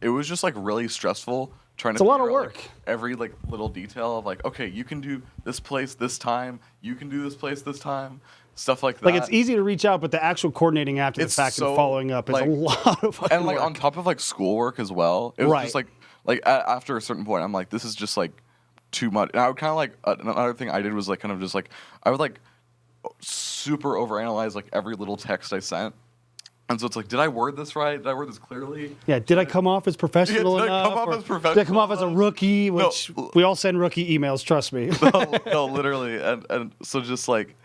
it was just like really stressful trying to.
It's a lot of
figure out,
work.
like, every like little detail of like, okay, you can do this place this time. You can do this place this time. Stuff like that.
Like it's easy to reach out, but the actual coordinating after the fact and following up is
like,
a lot of fucking
and like
work.
on top of like schoolwork as well. It was
Right.
just like after a certain point, I'm like, this is just like too much. And I would kind of like another thing I did was like kind of just like I would like super overanalyze like every little text I sent. And so it's like, did I word this right? Did I word this clearly?
Yeah, did I come off as professional
did I
enough?
come off
or
as professional
Did I come off as a rookie? Which we all send rookie emails, trust me.
No, literally. And so just like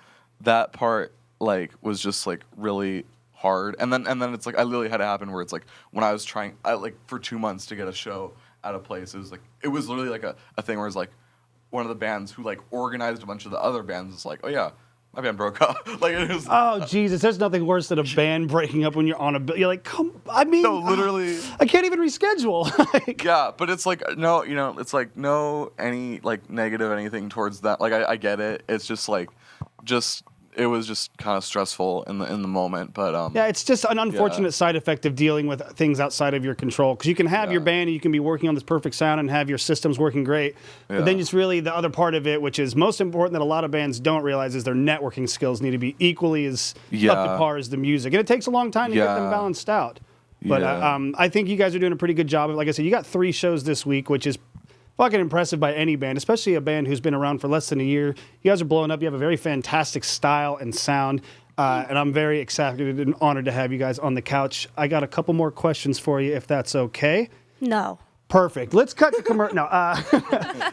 that part like was just like really hard. And then it's like I literally had it happen where it's like when I was trying like for 2 months to get a show at a place, it was literally like a thing where it's like one of the bands who like organized a bunch of the other bands is like, oh yeah, my band broke up. Like it was.
Oh Jesus! There's nothing worse than a band breaking up when you're on a bill. You're like, come. I mean,
No, literally.
I can't even reschedule.
Yeah, but it's like no, you know, it's like no any like negative anything towards that. Like I get it. It's just like, it was just kind of stressful in the moment. But
Yeah, it's just an unfortunate side effect of dealing with things outside of your control. Because you can have your band and you can be working on this perfect sound and have your systems working great. But then it's really the other part of it, which is most important that a lot of bands don't realize, is their networking skills need to be equally as up to par as the music. And it takes a long time to get them balanced out. But I think you guys are doing a pretty good job. Like I said, you got 3 shows this week, which is fucking impressive by any band, especially a band who's been around for less than a year. You guys are blowing up. You have a very fantastic style and sound. And I'm very excited and honored to have you guys on the couch. I got a couple more questions for you, if that's okay.
No.
Perfect. Let's cut the commercial. No,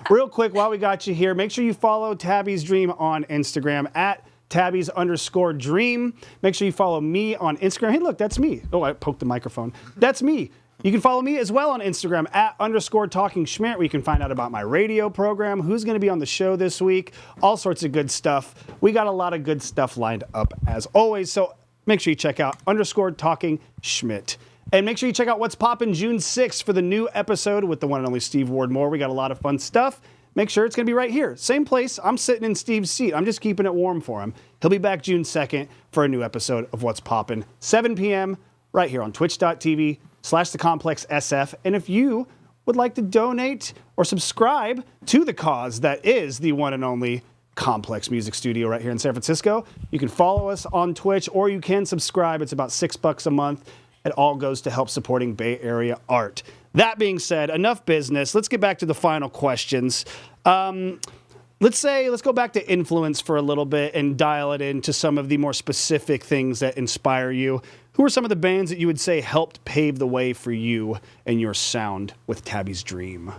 real quick, while we got you here, make sure you follow Tabby's Dream on Instagram at Tabby's_dream. Make sure you follow me on Instagram. Hey, look, that's me. Oh, I poked the microphone. That's me. You can follow me as well on Instagram at _Talking Schmidt, where you can find out about my radio program, who's going to be on the show this week, all sorts of good stuff. We got a lot of good stuff lined up as always. So make sure you check out _Talking Schmidt. And make sure you check out What's Poppin' June 6th for the new episode with the one and only Steve Wardmore. We got a lot of fun stuff. Make sure it's going to be right here. Same place. I'm sitting in Steve's seat. I'm just keeping it warm for him. He'll be back June 2nd for a new episode of What's Poppin', 7 p.m. right here on twitch.tv/thecomplexsf. And if you would like to donate or subscribe to the cause that is the one and only Complex Music Studio right here in San Francisco, you can follow us on Twitch or you can subscribe. It's about $6 a month. It all goes to help supporting Bay Area art. That being said, enough business. Let's get back to the final questions. Let's go back to influence for a little bit and dial it into some of the more specific things that inspire you. Who are some of the bands that you would say helped pave the way for you and your sound with Tabby's Dream?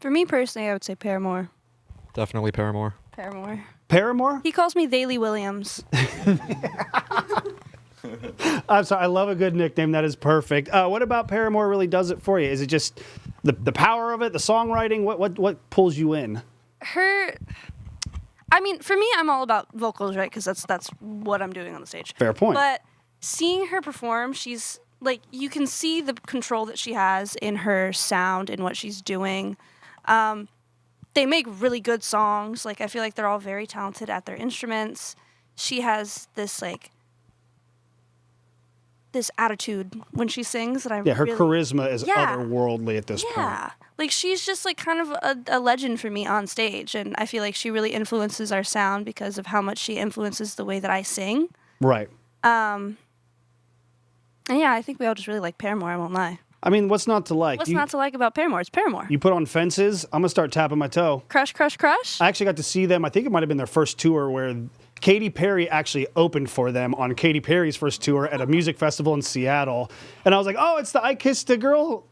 For me personally, I would say Paramore.
Definitely Paramore.
Paramore?
He calls me Daly Williams.
I'm sorry, I love a good nickname. That is perfect. What about Paramore really does it for you? Is it just the power of it, the songwriting? What pulls you in?
I mean, for me, I'm all about vocals, right? Because that's what I'm doing on the stage.
Fair point.
But seeing her perform, she's like, you can see the control that she has in her sound and what she's doing. They make really good songs. Like, I feel like they're all very talented at their instruments. She has this attitude when she sings that I
her
really,
charisma is otherworldly at this point.
Yeah, like she's just like kind of a legend for me on stage, and I feel like she really influences our sound because of how much she influences the way that I sing.
Right.
And yeah, I think we all just really like Paramore. I won't lie.
I mean, what's not to like?
What's not to like about Paramore? It's Paramore.
You put on Fences. I'm gonna start tapping my toe.
Crush, Crush, Crush.
I actually got to see them. I think it might have been their first tour where Katy Perry actually opened for them on Katy Perry's first tour at a music festival in Seattle. And I was like, oh, it's the I Kissed a Girl,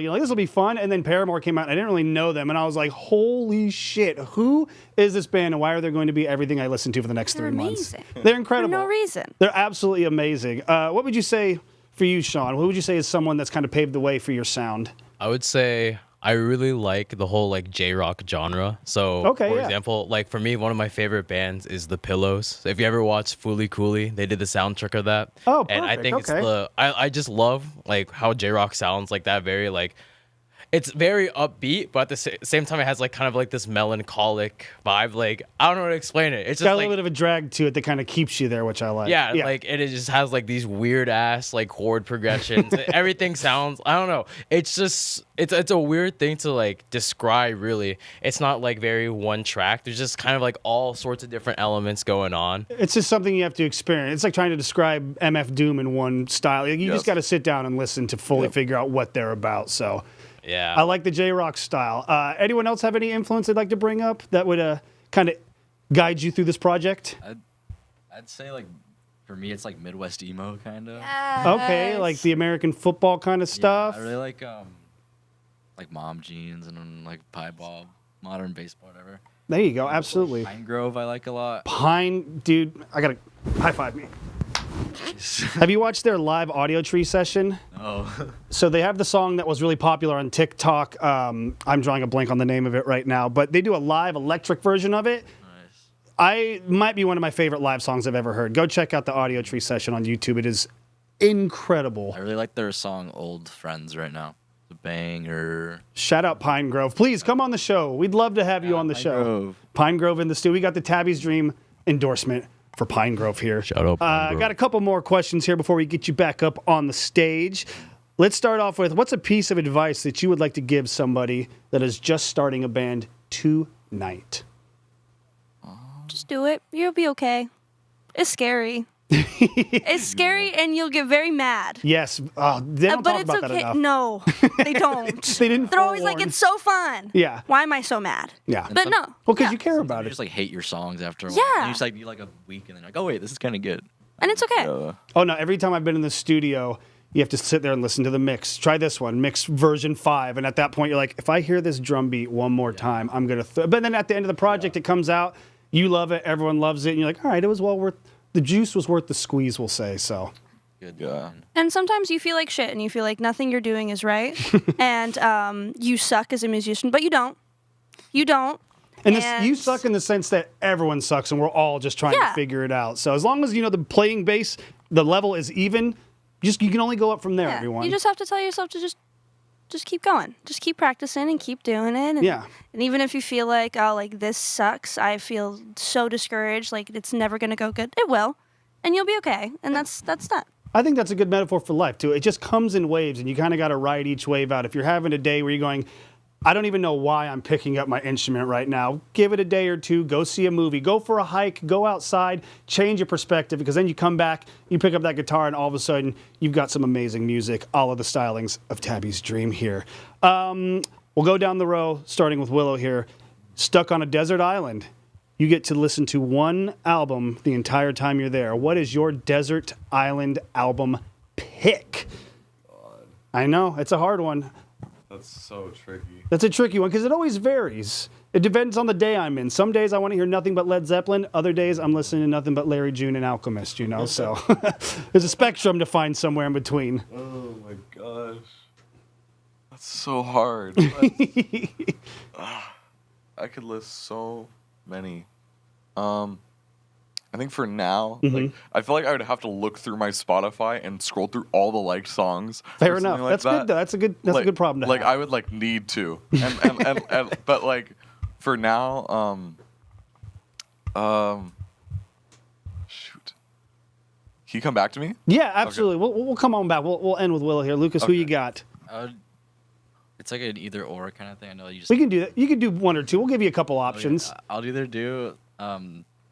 you know, this will be fun. And then Paramore came out and I didn't really know them. And I was like, holy shit, who is this band and why are they going to be everything I listen to for the next 3 months? They're incredible.
For no reason.
They're absolutely amazing. What would you say for you, Sean? Who would you say is someone that's kind of paved the way for your sound?
I would say I really like the whole like J-rock genre. So,
Okay,
for
yeah.
example, like for me, one of my favorite bands is The Pillows. So if you ever watched Fooly Cooley, they did the soundtrack of that.
Oh,
and I
perfect,
think
okay.
it's I just love like how J-rock sounds like that. Very like it's very upbeat, but at the same time, it has like kind of like this melancholic vibe. Like I don't know how to explain it. It's
Got
just
a
like
little bit of a drag to it that kind of keeps you there, which I like.
yeah, like it just has like these weird ass like chord progressions. Everything sounds I don't know. It's just it's a weird thing to like describe. Really, it's not like very one track. There's just kind of like all sorts of different elements going on.
It's just something you have to experience. It's like trying to describe MF Doom in one style. You just got to sit down and listen to fully figure out what they're about. So.
Yeah.
I like the J-Rock style. Anyone else have any influence they'd like to bring up that would kind of guide you through this project?
I'd say like for me it's like Midwest emo kind of.
Okay, like the American football kind of stuff.
I really like Mom Jeans and like Pie Bob, modern baseball, whatever.
There you go, absolutely.
Pine Grove I like a lot.
Pine, dude, I gotta high five me. Have you watched their live audio tree session?
No.
So they have the song that was really popular on TikTok. I'm drawing a blank on the name of it right now, but they do a live electric version of it. I might be one of my favorite live songs I've ever heard. Go check out the audio tree session on YouTube. It is incredible.
I really like their song Old Friends right now. The banger.
Shout out Pine Grove. Please come on the show. We'd love to have you on the show.
Grove.
Pine Grove in the studio. We got the Tabby's Dream endorsement for Pine Grove here.
Shout out Pine Grove.
Got a couple more questions here before we get you back up on the stage. Let's start off with, what's a piece of advice that you would like to give somebody that is just starting a band tonight?
Just do it. You'll be okay. It's scary. It's scary, and you'll get very mad.
Yes, they don't
but
talk
it's
about
okay.
that enough.
No, they don't.
They didn't.
They're always like,
forewarn.
it's so fun.
Yeah.
Why am I so mad?
Yeah.
But no.
Well, because you care about
You
it.
just like hate your songs after a while.
Yeah.
And you just like you like a week and then you're like, oh wait, this is kind of good.
And it's okay.
Oh no! Every time I've been in the studio, you have to sit there and listen to the mix. Try this one, mix version 5, and at that point, you're like, if I hear this drum beat one more time, I'm gonna. But then at the end of the project, it comes out. You love it. Everyone loves it, and you're like, all right, it was well worth. The juice was worth the squeeze, we'll say. So.
Good. Yeah.
And sometimes you feel like shit, and you feel like nothing you're doing is right, and you suck as a musician, but you don't. You don't.
And you suck in the sense that everyone sucks, and we're all just trying to figure it out. So as long as you know the playing bass, the level is even, you can only go up from there. Everyone.
You just have to tell yourself to just keep going, just keep practicing and keep doing it. And, and even if you feel like, oh, like this sucks, I feel so discouraged, like it's never gonna go good. It will, and you'll be okay. And that's that.
I think that's a good metaphor for life too. It just comes in waves, and you kind of got to ride each wave out. If you're having a day where you're going, I don't even know why I'm picking up my instrument right now. Give it a day or two, go see a movie, go for a hike, go outside, change your perspective, because then you come back, you pick up that guitar, and all of a sudden you've got some amazing music, all of the stylings of Tabby's Dream here. We'll go down the row, starting with Willow here. Stuck on a desert island. You get to listen to one album the entire time you're there. What is your desert island album pick? I know, it's a hard one.
That's so tricky.
That's a tricky one because it always varies. It depends on the day I'm in. Some days I want to hear nothing but Led Zeppelin. Other days I'm listening to nothing but Larry June and Alchemist, you know? So there's a spectrum to find somewhere in between.
Oh my gosh. That's so hard. I could list so many. I think for now, like, I feel like I would have to look through my Spotify and scroll through all the liked songs.
Fair enough. Like that's good. Though. That's a good problem to have.
Like I would like need to, and but like for now, shoot, can you come back to me?
Yeah, absolutely. Okay. We'll come on back. We'll end with Willow here. Lucas, who you got?
It's like an either or kind of thing. I know you just.
We can do that. You can do one or two. We'll give you a couple options.
I'll either do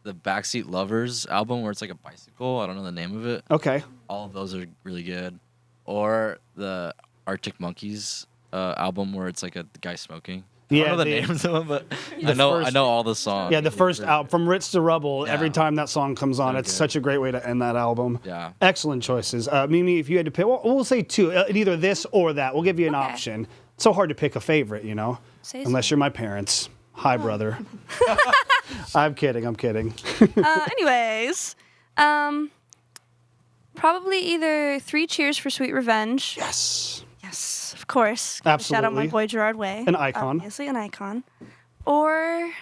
the Backseat Lovers album where it's like a bicycle. I don't know the name of it.
Okay.
All of those are really good. Or the Arctic Monkeys album where it's like a guy smoking. I don't know the names of them, but I know all the songs.
Yeah, the first album, From Ritz to Rubble, every time that song comes on, it's such a great way to end that album.
Yeah.
Excellent choices. Mimi, if you had to pick, we'll say two, either this or that. We'll give you an option. It's so hard to pick a favorite, you know, unless you're my parents. Hi, brother. I'm kidding.
Anyways, probably either 3 Cheers for Sweet Revenge.
Yes.
Yes, of course. Shout out my
Absolutely.
boy Gerard Way.
An icon.
Obviously, an icon. Or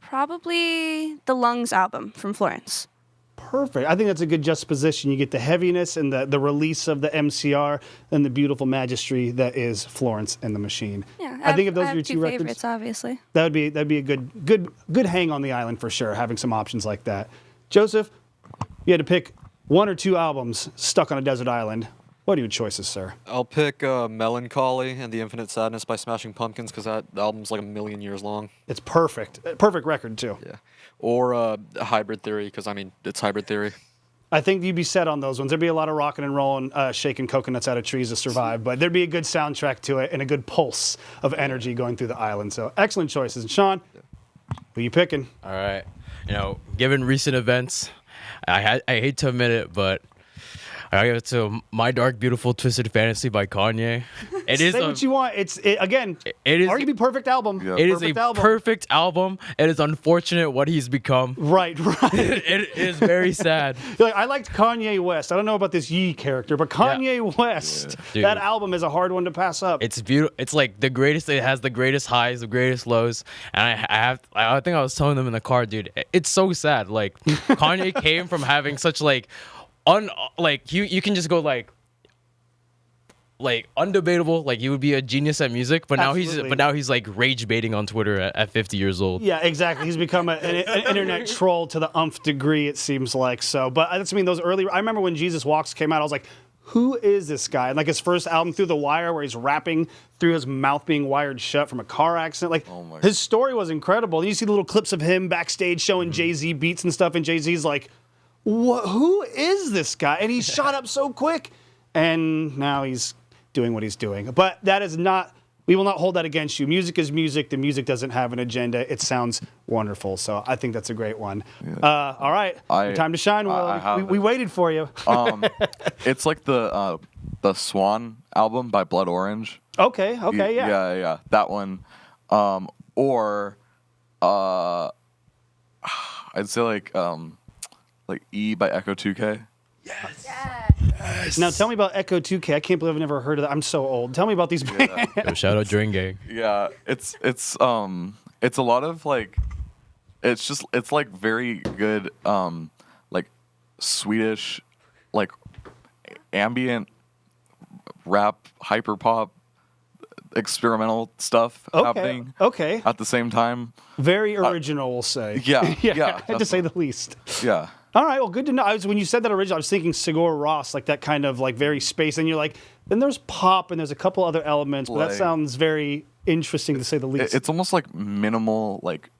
probably the Lungs album from Florence.
Perfect. I think that's a good juxtaposition. You get the heaviness and the release of the MCR and the beautiful magistry that is Florence and the Machine.
Yeah,
I think if those
I
are
have
your two records,
favorites, obviously.
that'd be a good hang on the island for sure. Having some options like that. Joseph, you had to pick one or two albums stuck on a desert island. What are your choices, sir?
I'll pick Melancholy and the Infinite Sadness by Smashing Pumpkins because that album's like 1,000,000 years long.
It's perfect. Perfect record too.
Yeah. Or Hybrid Theory because I mean it's Hybrid Theory.
I think you'd be set on those ones. There'd be a lot of rocking and rolling, shaking coconuts out of trees to survive, but there'd be a good soundtrack to it and a good pulse of energy going through the island. So excellent choices. And Sean, who you picking?
All right. Given recent events, I hate to admit it, but I give it to My Dark Beautiful Twisted Fantasy by Kanye. It is
Say what you want. It is arguably perfect album.
Yeah. It is a perfect album. It is unfortunate what he's become.
Right.
It is very sad.
Like, I liked Kanye West. I don't know about this Yee character, but Kanye West,
Dude.
that album is a hard one to pass up.
It's beautiful. It's like the greatest. It has the greatest highs, the greatest lows. And I think I was telling them in the car, dude, it's so sad. Like Kanye came from having such like you can just go like undebatable, like he would be a genius at music, but now he's like rage baiting on Twitter at 50 years old.
Yeah, exactly. He's become an internet troll to the umph degree, it seems like. So, but that's those early. I remember when Jesus Walks came out, I was like, who is this guy? And like his first album, Through the Wire, where he's rapping through his mouth being wired shut from a car accident. Like his story was incredible. And you see the little clips of him backstage showing Jay-Z beats and stuff, and Jay-Z's like, who is this guy? And he shot up so quick, and now he's doing what he's doing. But that is not, we will not hold that against you. Music is music. The music doesn't have an agenda. It sounds wonderful. So I think that's a great one. Yeah. All right. Your time to shine, Will. We waited for you.
It's like the Swan album by Blood Orange.
Okay, yeah.
Yeah, that one. Or I'd say like E by Echo 2K.
Yes. Now tell me about Echo 2K. I can't believe I've never heard of that. I'm so old. Tell me about these bands.
Yo, shout out Drain Gang.
Yeah, it's a lot of like, it's like very good like Swedish like ambient rap, hyperpop, experimental stuff happening.
Okay.
At the same time.
Very original, we'll say.
Yeah.
To say the least.
Yeah.
All right, well, good to know. When you said that originally, I was thinking Sigur Rós, like that kind of like very space. And you're like, then there's pop and there's a couple other elements, but that sounds very interesting to say the least.
It's almost like minimal, like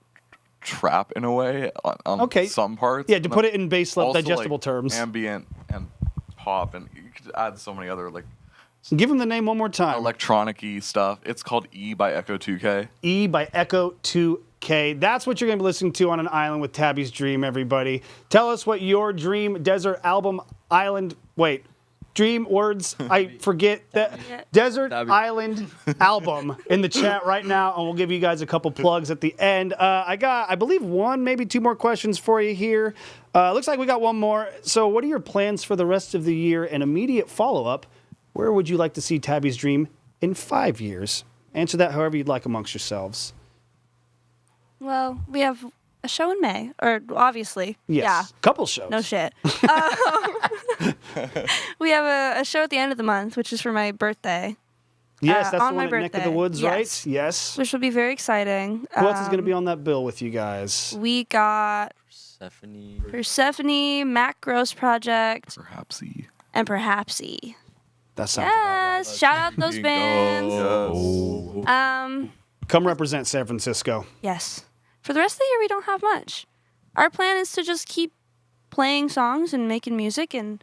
trap in a way on some parts.
Yeah, to put it in base level, digestible
like
terms.
Ambient and pop, and you could add so many other like.
Give him the name one more time.
Electronic-y stuff. It's called E by Echo 2K.
E by Echo 2K. That's what you're going to be listening to on an island with Tabby's Dream, everybody. Tell us what your dream desert album dream words. I forget that desert island album in the chat right now, and we'll give you guys a couple plugs at the end. I believe one, maybe two more questions for you here. Looks like we got one more. So what are your plans for the rest of the year? An immediate follow-up. Where would you like to see Tabby's Dream in 5 years? Answer that however you'd like amongst yourselves.
Well, we have a show in May, or obviously.
Yes.
Yeah.
Couple shows.
No shit. We have a show at the end of the month, which is for my birthday.
Yes, that's
on
the one
my
at Neck of the
birthday.
Woods,
Yes.
right? Yes.
Which will be very exciting.
Who else is going to be on that bill with you guys?
We got Persephone, Mac Gross Project, and Perhapsy.
That sounds
yes. Shout out those bands.
Come represent San Francisco.
Yes. For the rest of the year, we don't have much. Our plan is to just keep playing songs and making music and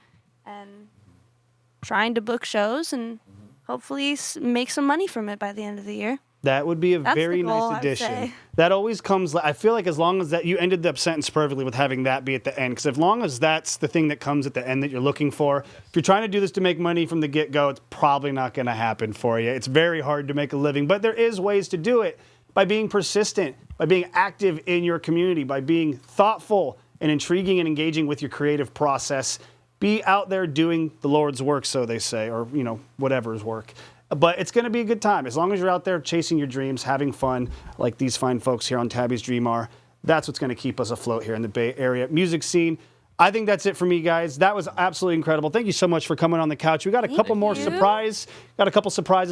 trying to book shows and hopefully make some money from it by the end of the year.
That would be
That's
very
the goal,
nice
I would
addition.
say.
That always comes. I feel like as long as that you ended the sentence perfectly with having that be at the end, because as long as that's the thing that comes at the end that you're looking for, if you're trying to do this to make money from the get-go, it's probably not going to happen for you. It's very hard to make a living, but there is ways to do it by being persistent, by being active in your community, by being thoughtful and intriguing and engaging with your creative process. be out there doing the Lord's work, so they say, or, whatever's work. But it's going to be a good time. As long as you're out there chasing your dreams, having fun, like these fine folks here on Tabby's Dream are, that's what's going to keep us afloat here in the Bay Area music scene. I think that's it for me, guys. That was absolutely incredible. Thank you so much for coming on the couch. We got a couple more surprises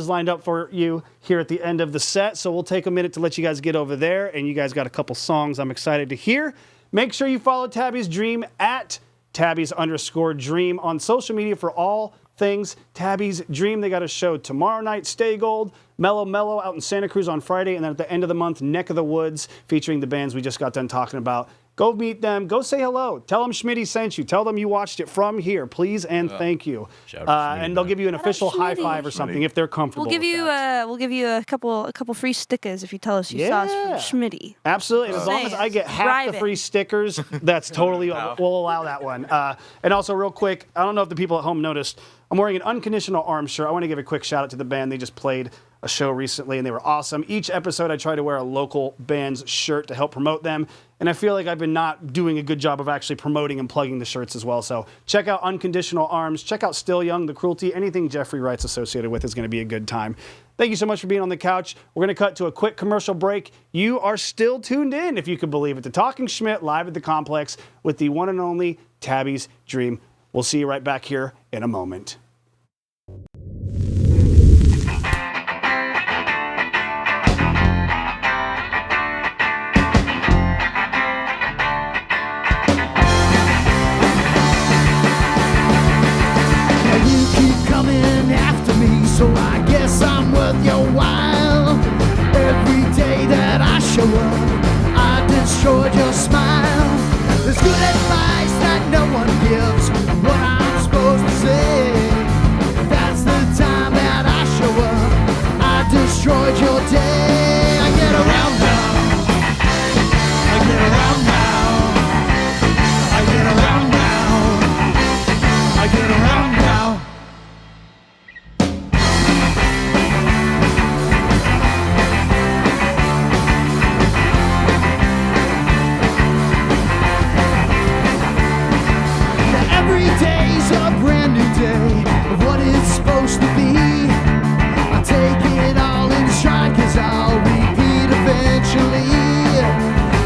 lined up for you here at the end of the set. So we'll take a minute to let you guys get over there. And you guys got a couple songs I'm excited to hear. Make sure you follow Tabby's Dream at Tabby's_Dream on social media for all things Tabby's Dream. They got a show tomorrow night, Stay Gold, Mellow out in Santa Cruz on Friday. And then at the end of the month, Neck of the Woods, featuring the bands we just got done talking about. Go meet them. Go say hello. Tell them Schmidt sent you. Tell them you watched it from here, please and thank you. And they'll give you an official high five or something if they're comfortable.
We'll give you a couple free stickers if you tell us you saw us from Schmitty.
Absolutely. And as long as I get half the free stickers, that's totally we'll allow that one. And also, real quick, I don't know if the people at home noticed, I'm wearing an Unconditional Arms shirt. I want to give a quick shout out to the band. They just played a show recently, and they were awesome. Each episode, I try to wear a local band's shirt to help promote them, and I feel like I've been not doing a good job of actually promoting and plugging the shirts as well. So check out Unconditional Arms. Check out Still Young, The Cruelty. Anything Jeffrey Wright's associated with is going to be a good time. Thank you so much for being on the couch. We're going to cut to a quick commercial break. You are still tuned in, if you can believe it, to Talking Schmidt live at the Complex with the one and only Tabby's Dream. We'll see you right back here in a moment.
So I guess I'm worth your while. Every day that I show up, I destroyed your smile. There's good advice that no one gives. What I'm supposed to say, that's the time that I show up. I destroyed your day. I get around now. I get around now. I get around now. I get around now.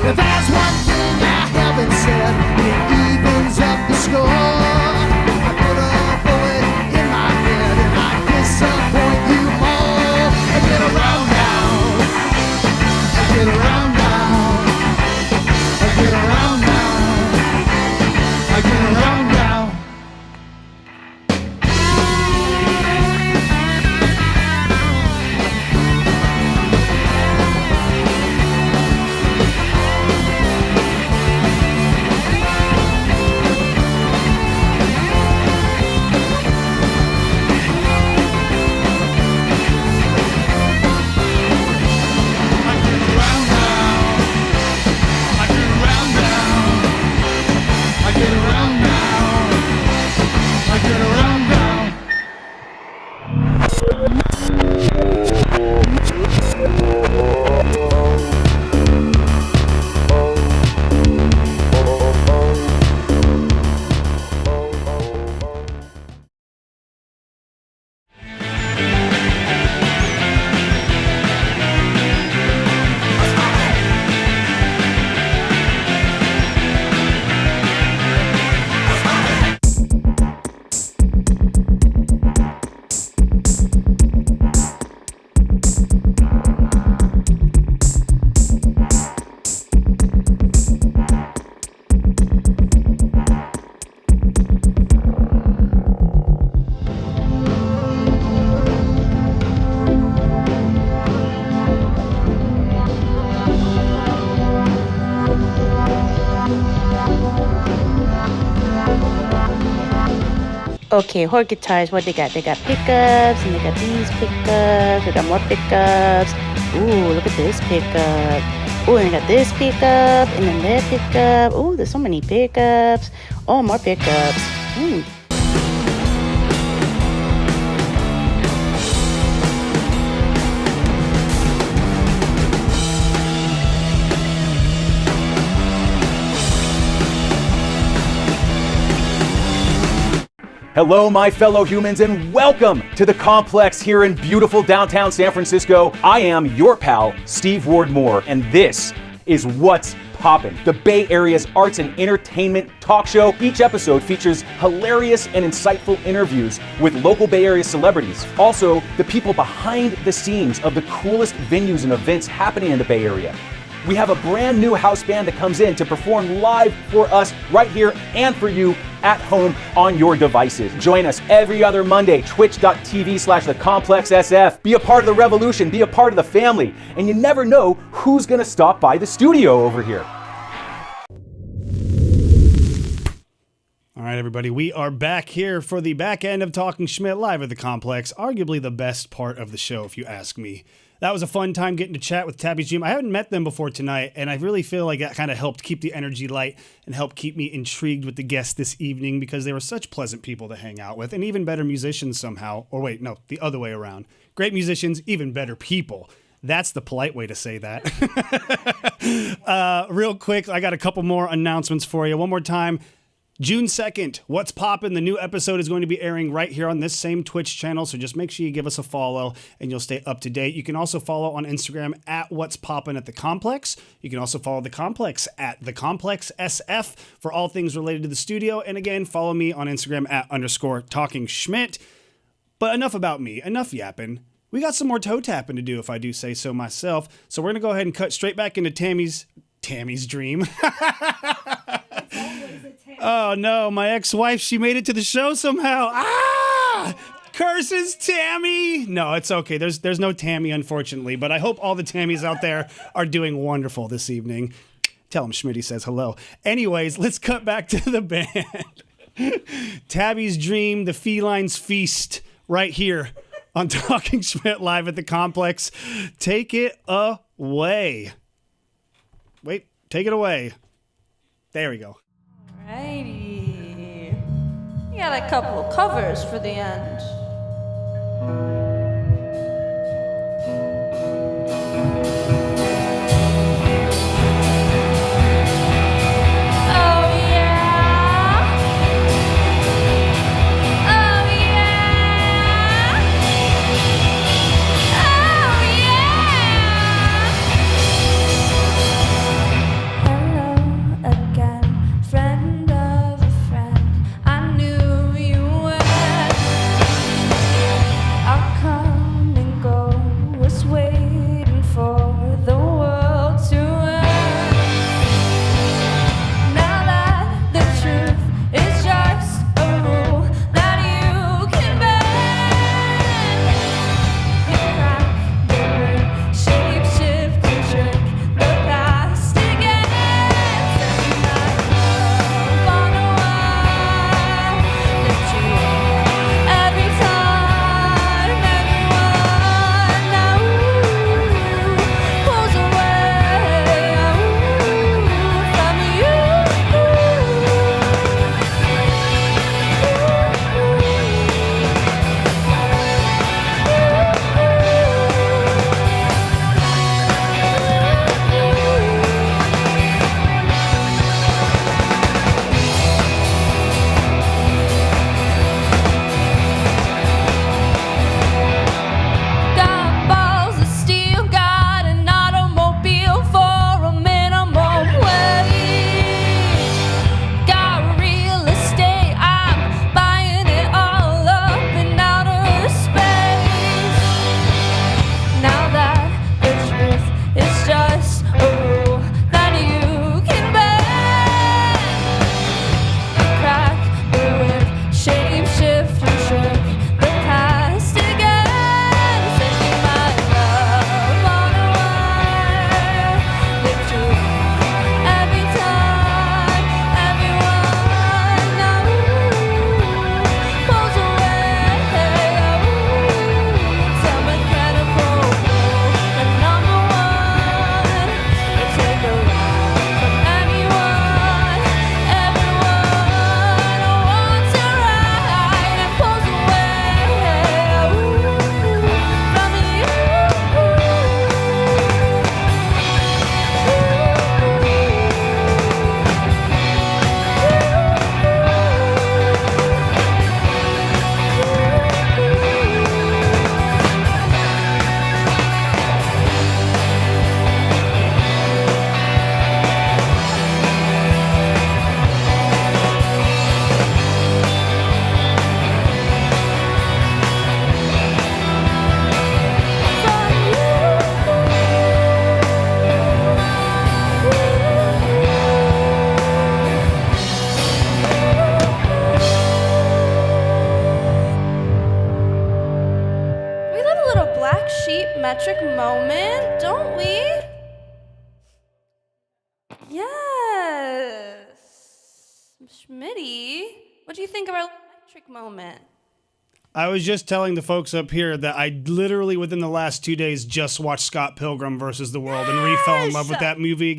If there's one thing I haven't said, it evens up the score. I put a bullet in my head and I disappoint you more. I get around now. I get around now. I get around now. I get around now.
Okay, Horde guitars, what they got? They got pickups, and they got these pickups. They got more pickups. Ooh, look at this pickup. Ooh, and they got this pickup, and then that pickup. Ooh, there's so many pickups. Oh, more pickups.
Hello, my fellow humans, and welcome to the Complex here in beautiful downtown San Francisco. I am your pal, Steve Ward Moore, and this is What's Poppin', the Bay Area's arts and entertainment talk show. Each episode features hilarious and insightful interviews with local Bay Area celebrities. Also, the people behind the scenes of the coolest venues and events happening in the Bay Area. We have a brand new house band that comes in to perform live for us right here and for you at home on your devices. Join us every other Monday, twitch.tv/thecomplexsf. Be a part of the revolution, be a part of the family, and you never know who's gonna stop by the studio over here.
All right, everybody, we are back here for the back end of Talking Schmidt live at the Complex. Arguably the best part of the show, if you ask me. That was a fun time getting to chat with Tabby's Dream. I haven't met them before tonight, and I really feel like that kind of helped keep the energy light and helped keep me intrigued with the guests this evening because they were such pleasant people to hang out with and even better musicians somehow. Or wait, no, the other way around. Great musicians, even better people. That's the polite way to say that. Real quick, I got a couple more announcements for you. One more time. June 2nd, What's Poppin'? The new episode is going to be airing right here on this same Twitch channel, so just make sure you give us a follow and you'll stay up to date. You can also follow on Instagram at What's Poppin' at the Complex. You can also follow the Complex at the Complex SF for all things related to the studio. And again, follow me on Instagram at _Talking Schmidt. But enough about me, enough yapping. We got some more toe tapping to do, if I do say so myself. So we're gonna go ahead and cut straight back into Tammy's dream. Oh no, my ex-wife, she made it to the show somehow. Ah! Curses, Tammy! No, it's okay. There's no Tammy, unfortunately, but I hope all the Tammys out there are doing wonderful this evening. Tell him Schmitty says hello. Anyways, let's cut back to the band. Tabby's Dream, the Feline's Feast, right here on Talking Schmidt live at the Complex. Take it away. Wait, take it away. There we go.
Alrighty. We got a couple of covers for the end.
Friend of a friend, I knew you were.
metric moment, don't we? Yes. Schmitty, what do you think of our metric moment?
I was just telling the folks up here that I literally within the last 2 days just watched Scott Pilgrim versus the World and re-fell in love with that movie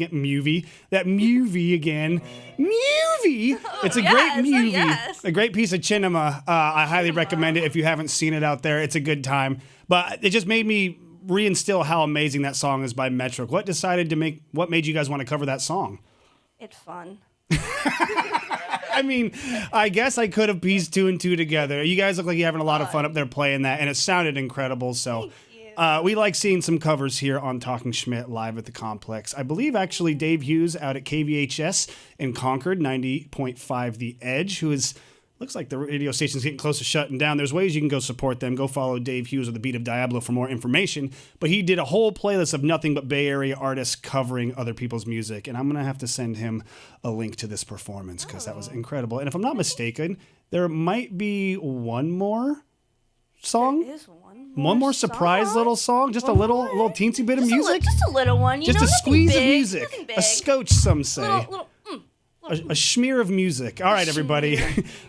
again. It's a great movie. A great piece of cinema. I highly recommend it if you haven't seen it out there. It's a good time. But it just made me reinstill how amazing that song is by Metric. What made you guys want to cover that song?
It's fun.
I mean, I guess I could have pieced 2 and 2 together. You guys look like you're having a lot of fun up there playing that, and it sounded incredible. So we like seeing some covers here on Talking Schmidt live at the Complex. I believe actually Dave Hughes out at KVHS in Concord, 90.5 The Edge, who is... Looks like the radio station's getting close to shutting down. There's ways you can go support them. Go follow Dave Hughes or The Beat of Diablo for more information. But he did a whole playlist of nothing but Bay Area artists covering other people's music. And I'm going to have to send him a link to this performance because that was incredible. And if I'm not mistaken, there might be one more song.
There is
one more surprise little song. Just a little teensy bit of music.
Just a little one.
Just a squeeze of music.
Nothing big.
A scotch, some say.
Little,
A smear of music. All right, everybody.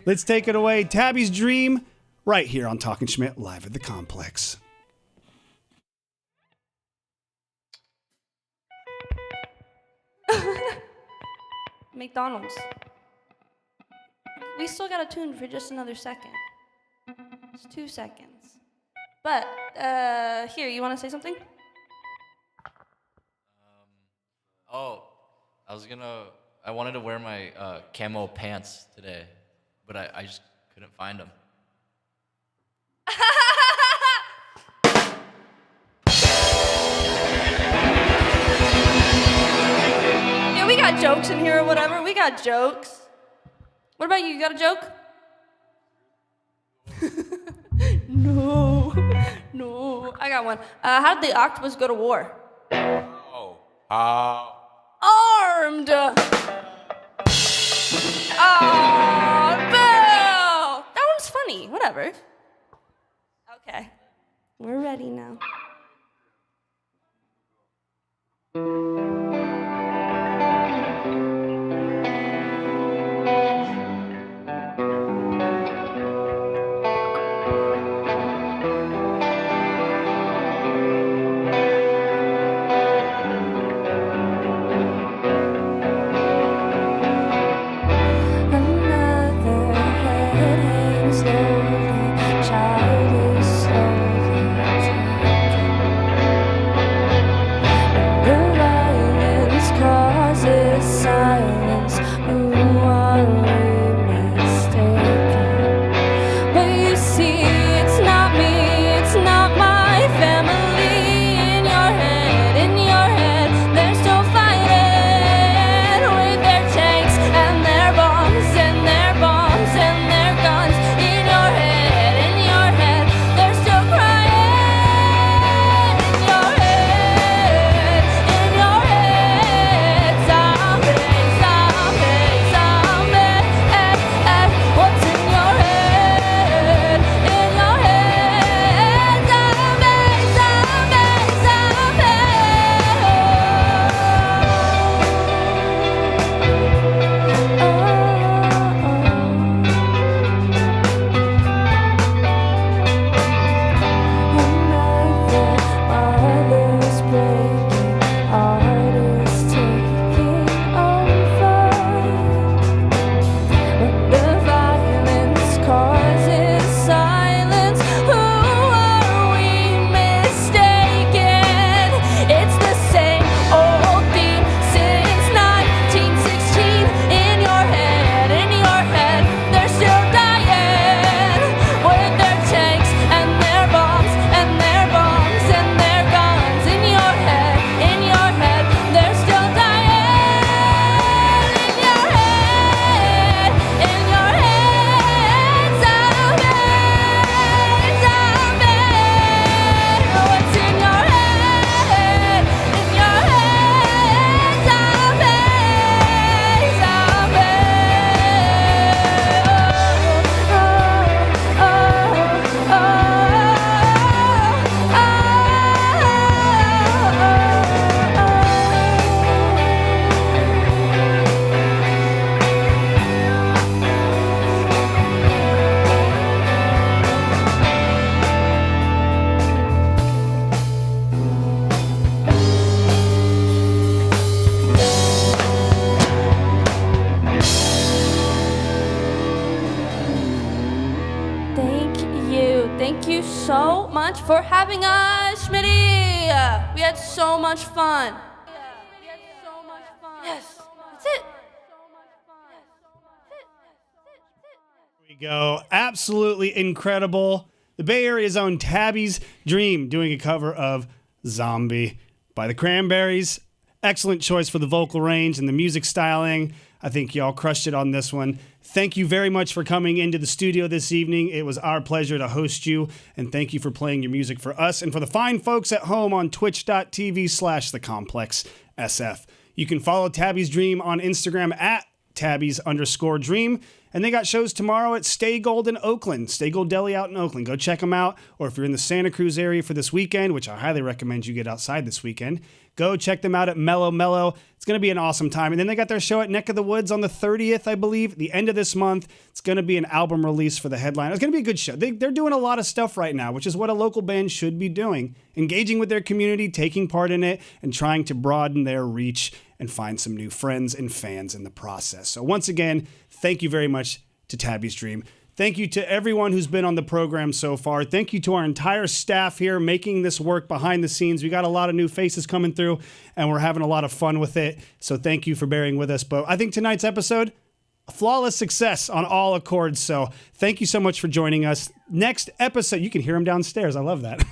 Let's take it away. Tabby's Dream, right here on Talking Schmidt, live at the Complex.
McDonald's. We still got a tune for just another second. It's 2 seconds. But, here, you want to say something?
I wanted to wear my camo pants today, but I just couldn't find them.
Yeah, we got jokes in here or whatever. We got jokes. What about you? You got a joke? No. I got one. How did the octopus go to war? Armed! Oh, Bill! That one's funny. Whatever. Okay. We're ready now.
Child is slowly
for having us, Schmitty. We had so much fun. Yes, that's it.
There we go. Absolutely incredible. The Bay Area's own Tabby's Dream doing a cover of Zombie by the Cranberries. Excellent choice for the vocal range and the music styling. I think y'all crushed it on this one. Thank you very much for coming into the studio this evening. It was our pleasure to host you, and thank you for playing your music for us and for the fine folks at home on twitch.tv/thecomplexsf. You can follow Tabby's Dream on Instagram at Tabby's_dream. And they got shows tomorrow at Stay Gold in Oakland, Stay Gold Deli out in Oakland. Go check them out. Or if you're in the Santa Cruz area for this weekend, which I highly recommend you get outside this weekend, go check them out at Mellow Mellow. It's going to be an awesome time. And then they got their show at Neck of the Woods on the 30th, I believe, the end of this month. It's going to be an album release for the headline. It's going to be a good show. They're doing a lot of stuff right now, which is what a local band should be doing. Engaging with their community, taking part in it, and trying to broaden their reach and find some new friends and fans in the process. So once again, thank you very much to Tabby's Dream. Thank you to everyone who's been on the program so far. Thank you to our entire staff here making this work behind the scenes. We got a lot of new faces coming through, and we're having a lot of fun with it. So thank you for bearing with us. But I think tonight's episode, a flawless success on all accords. So thank you so much for joining us. Next episode, you can hear him downstairs. I love that.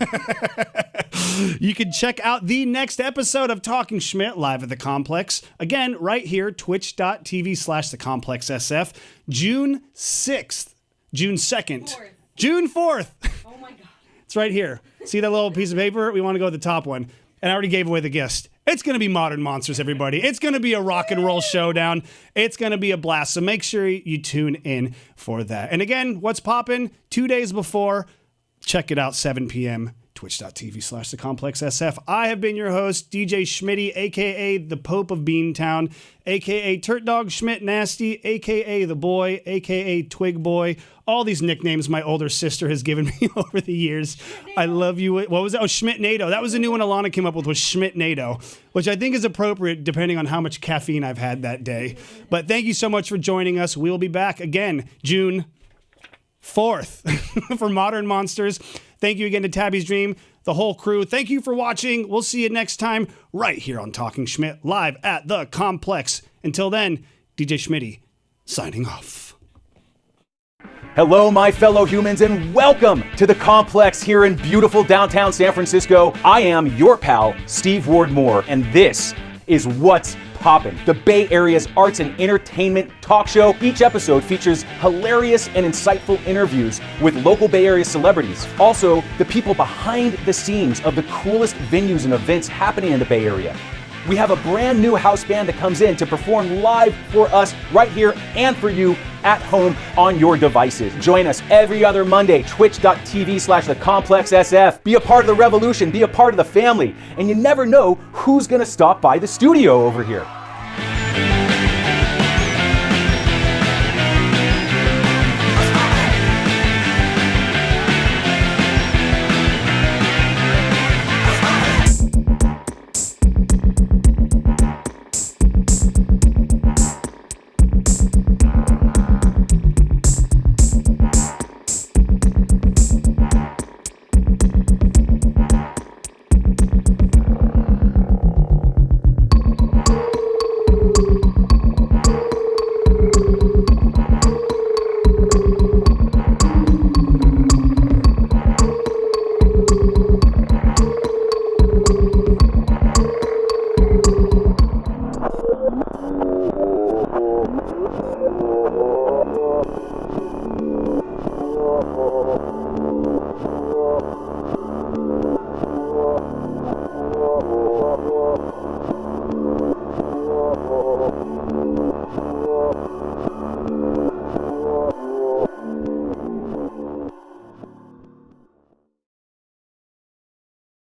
You can check out the next episode of Talking Schmidt live at the Complex. Again, right here, twitch.tv/thecomplexsf, June 6th, June 2nd, June 4th. Oh my God. It's right here. See that little piece of paper? We want to go with the top one. And I already gave away the guest. It's going to be Modern Monsters, everybody. It's going to be a rock and roll showdown. It's going to be a blast. So make sure you tune in for that. And again, what's popping? 2 days before, check it out, 7 p.m., twitch.tv/thecomplexsf. I have been your host, DJ Schmitty, a.k.a. the Pope of Beantown, a.k.a. Turt Dog Schmidt Nasty, a.k.a. The Boy, a.k.a. Twig Boy. All these nicknames my older sister has given me over the years. I love you. What was that? Oh, Schmidt-nado. That was the new one Alana came up with, was Schmidt-nado, which I think is appropriate depending on how much caffeine I've had that day. But thank you so much for joining us. We'll be back again June 4th for Modern Monsters. Thank you again to Tabby's Dream, the whole crew. Thank you for watching. We'll see you next time right here on Talking Schmidt, live at the Complex. Until then, DJ Schmitty, signing off.
Hello, my fellow humans, and welcome to the Complex here in beautiful downtown San Francisco. I am your pal, Steve Ward Moore, and this is What's Poppin', the Bay Area's arts and entertainment talk show. Each episode features hilarious and insightful interviews with local Bay Area celebrities. Also, the people behind the scenes of the coolest venues and events happening in the Bay Area. We have a brand new house band that comes in to perform live for us right here and for you at home on your devices. Join us every other Monday, twitch.tv/thecomplexsf. Be a part of the revolution, be a part of the family, and you never know who's gonna stop by the studio over here.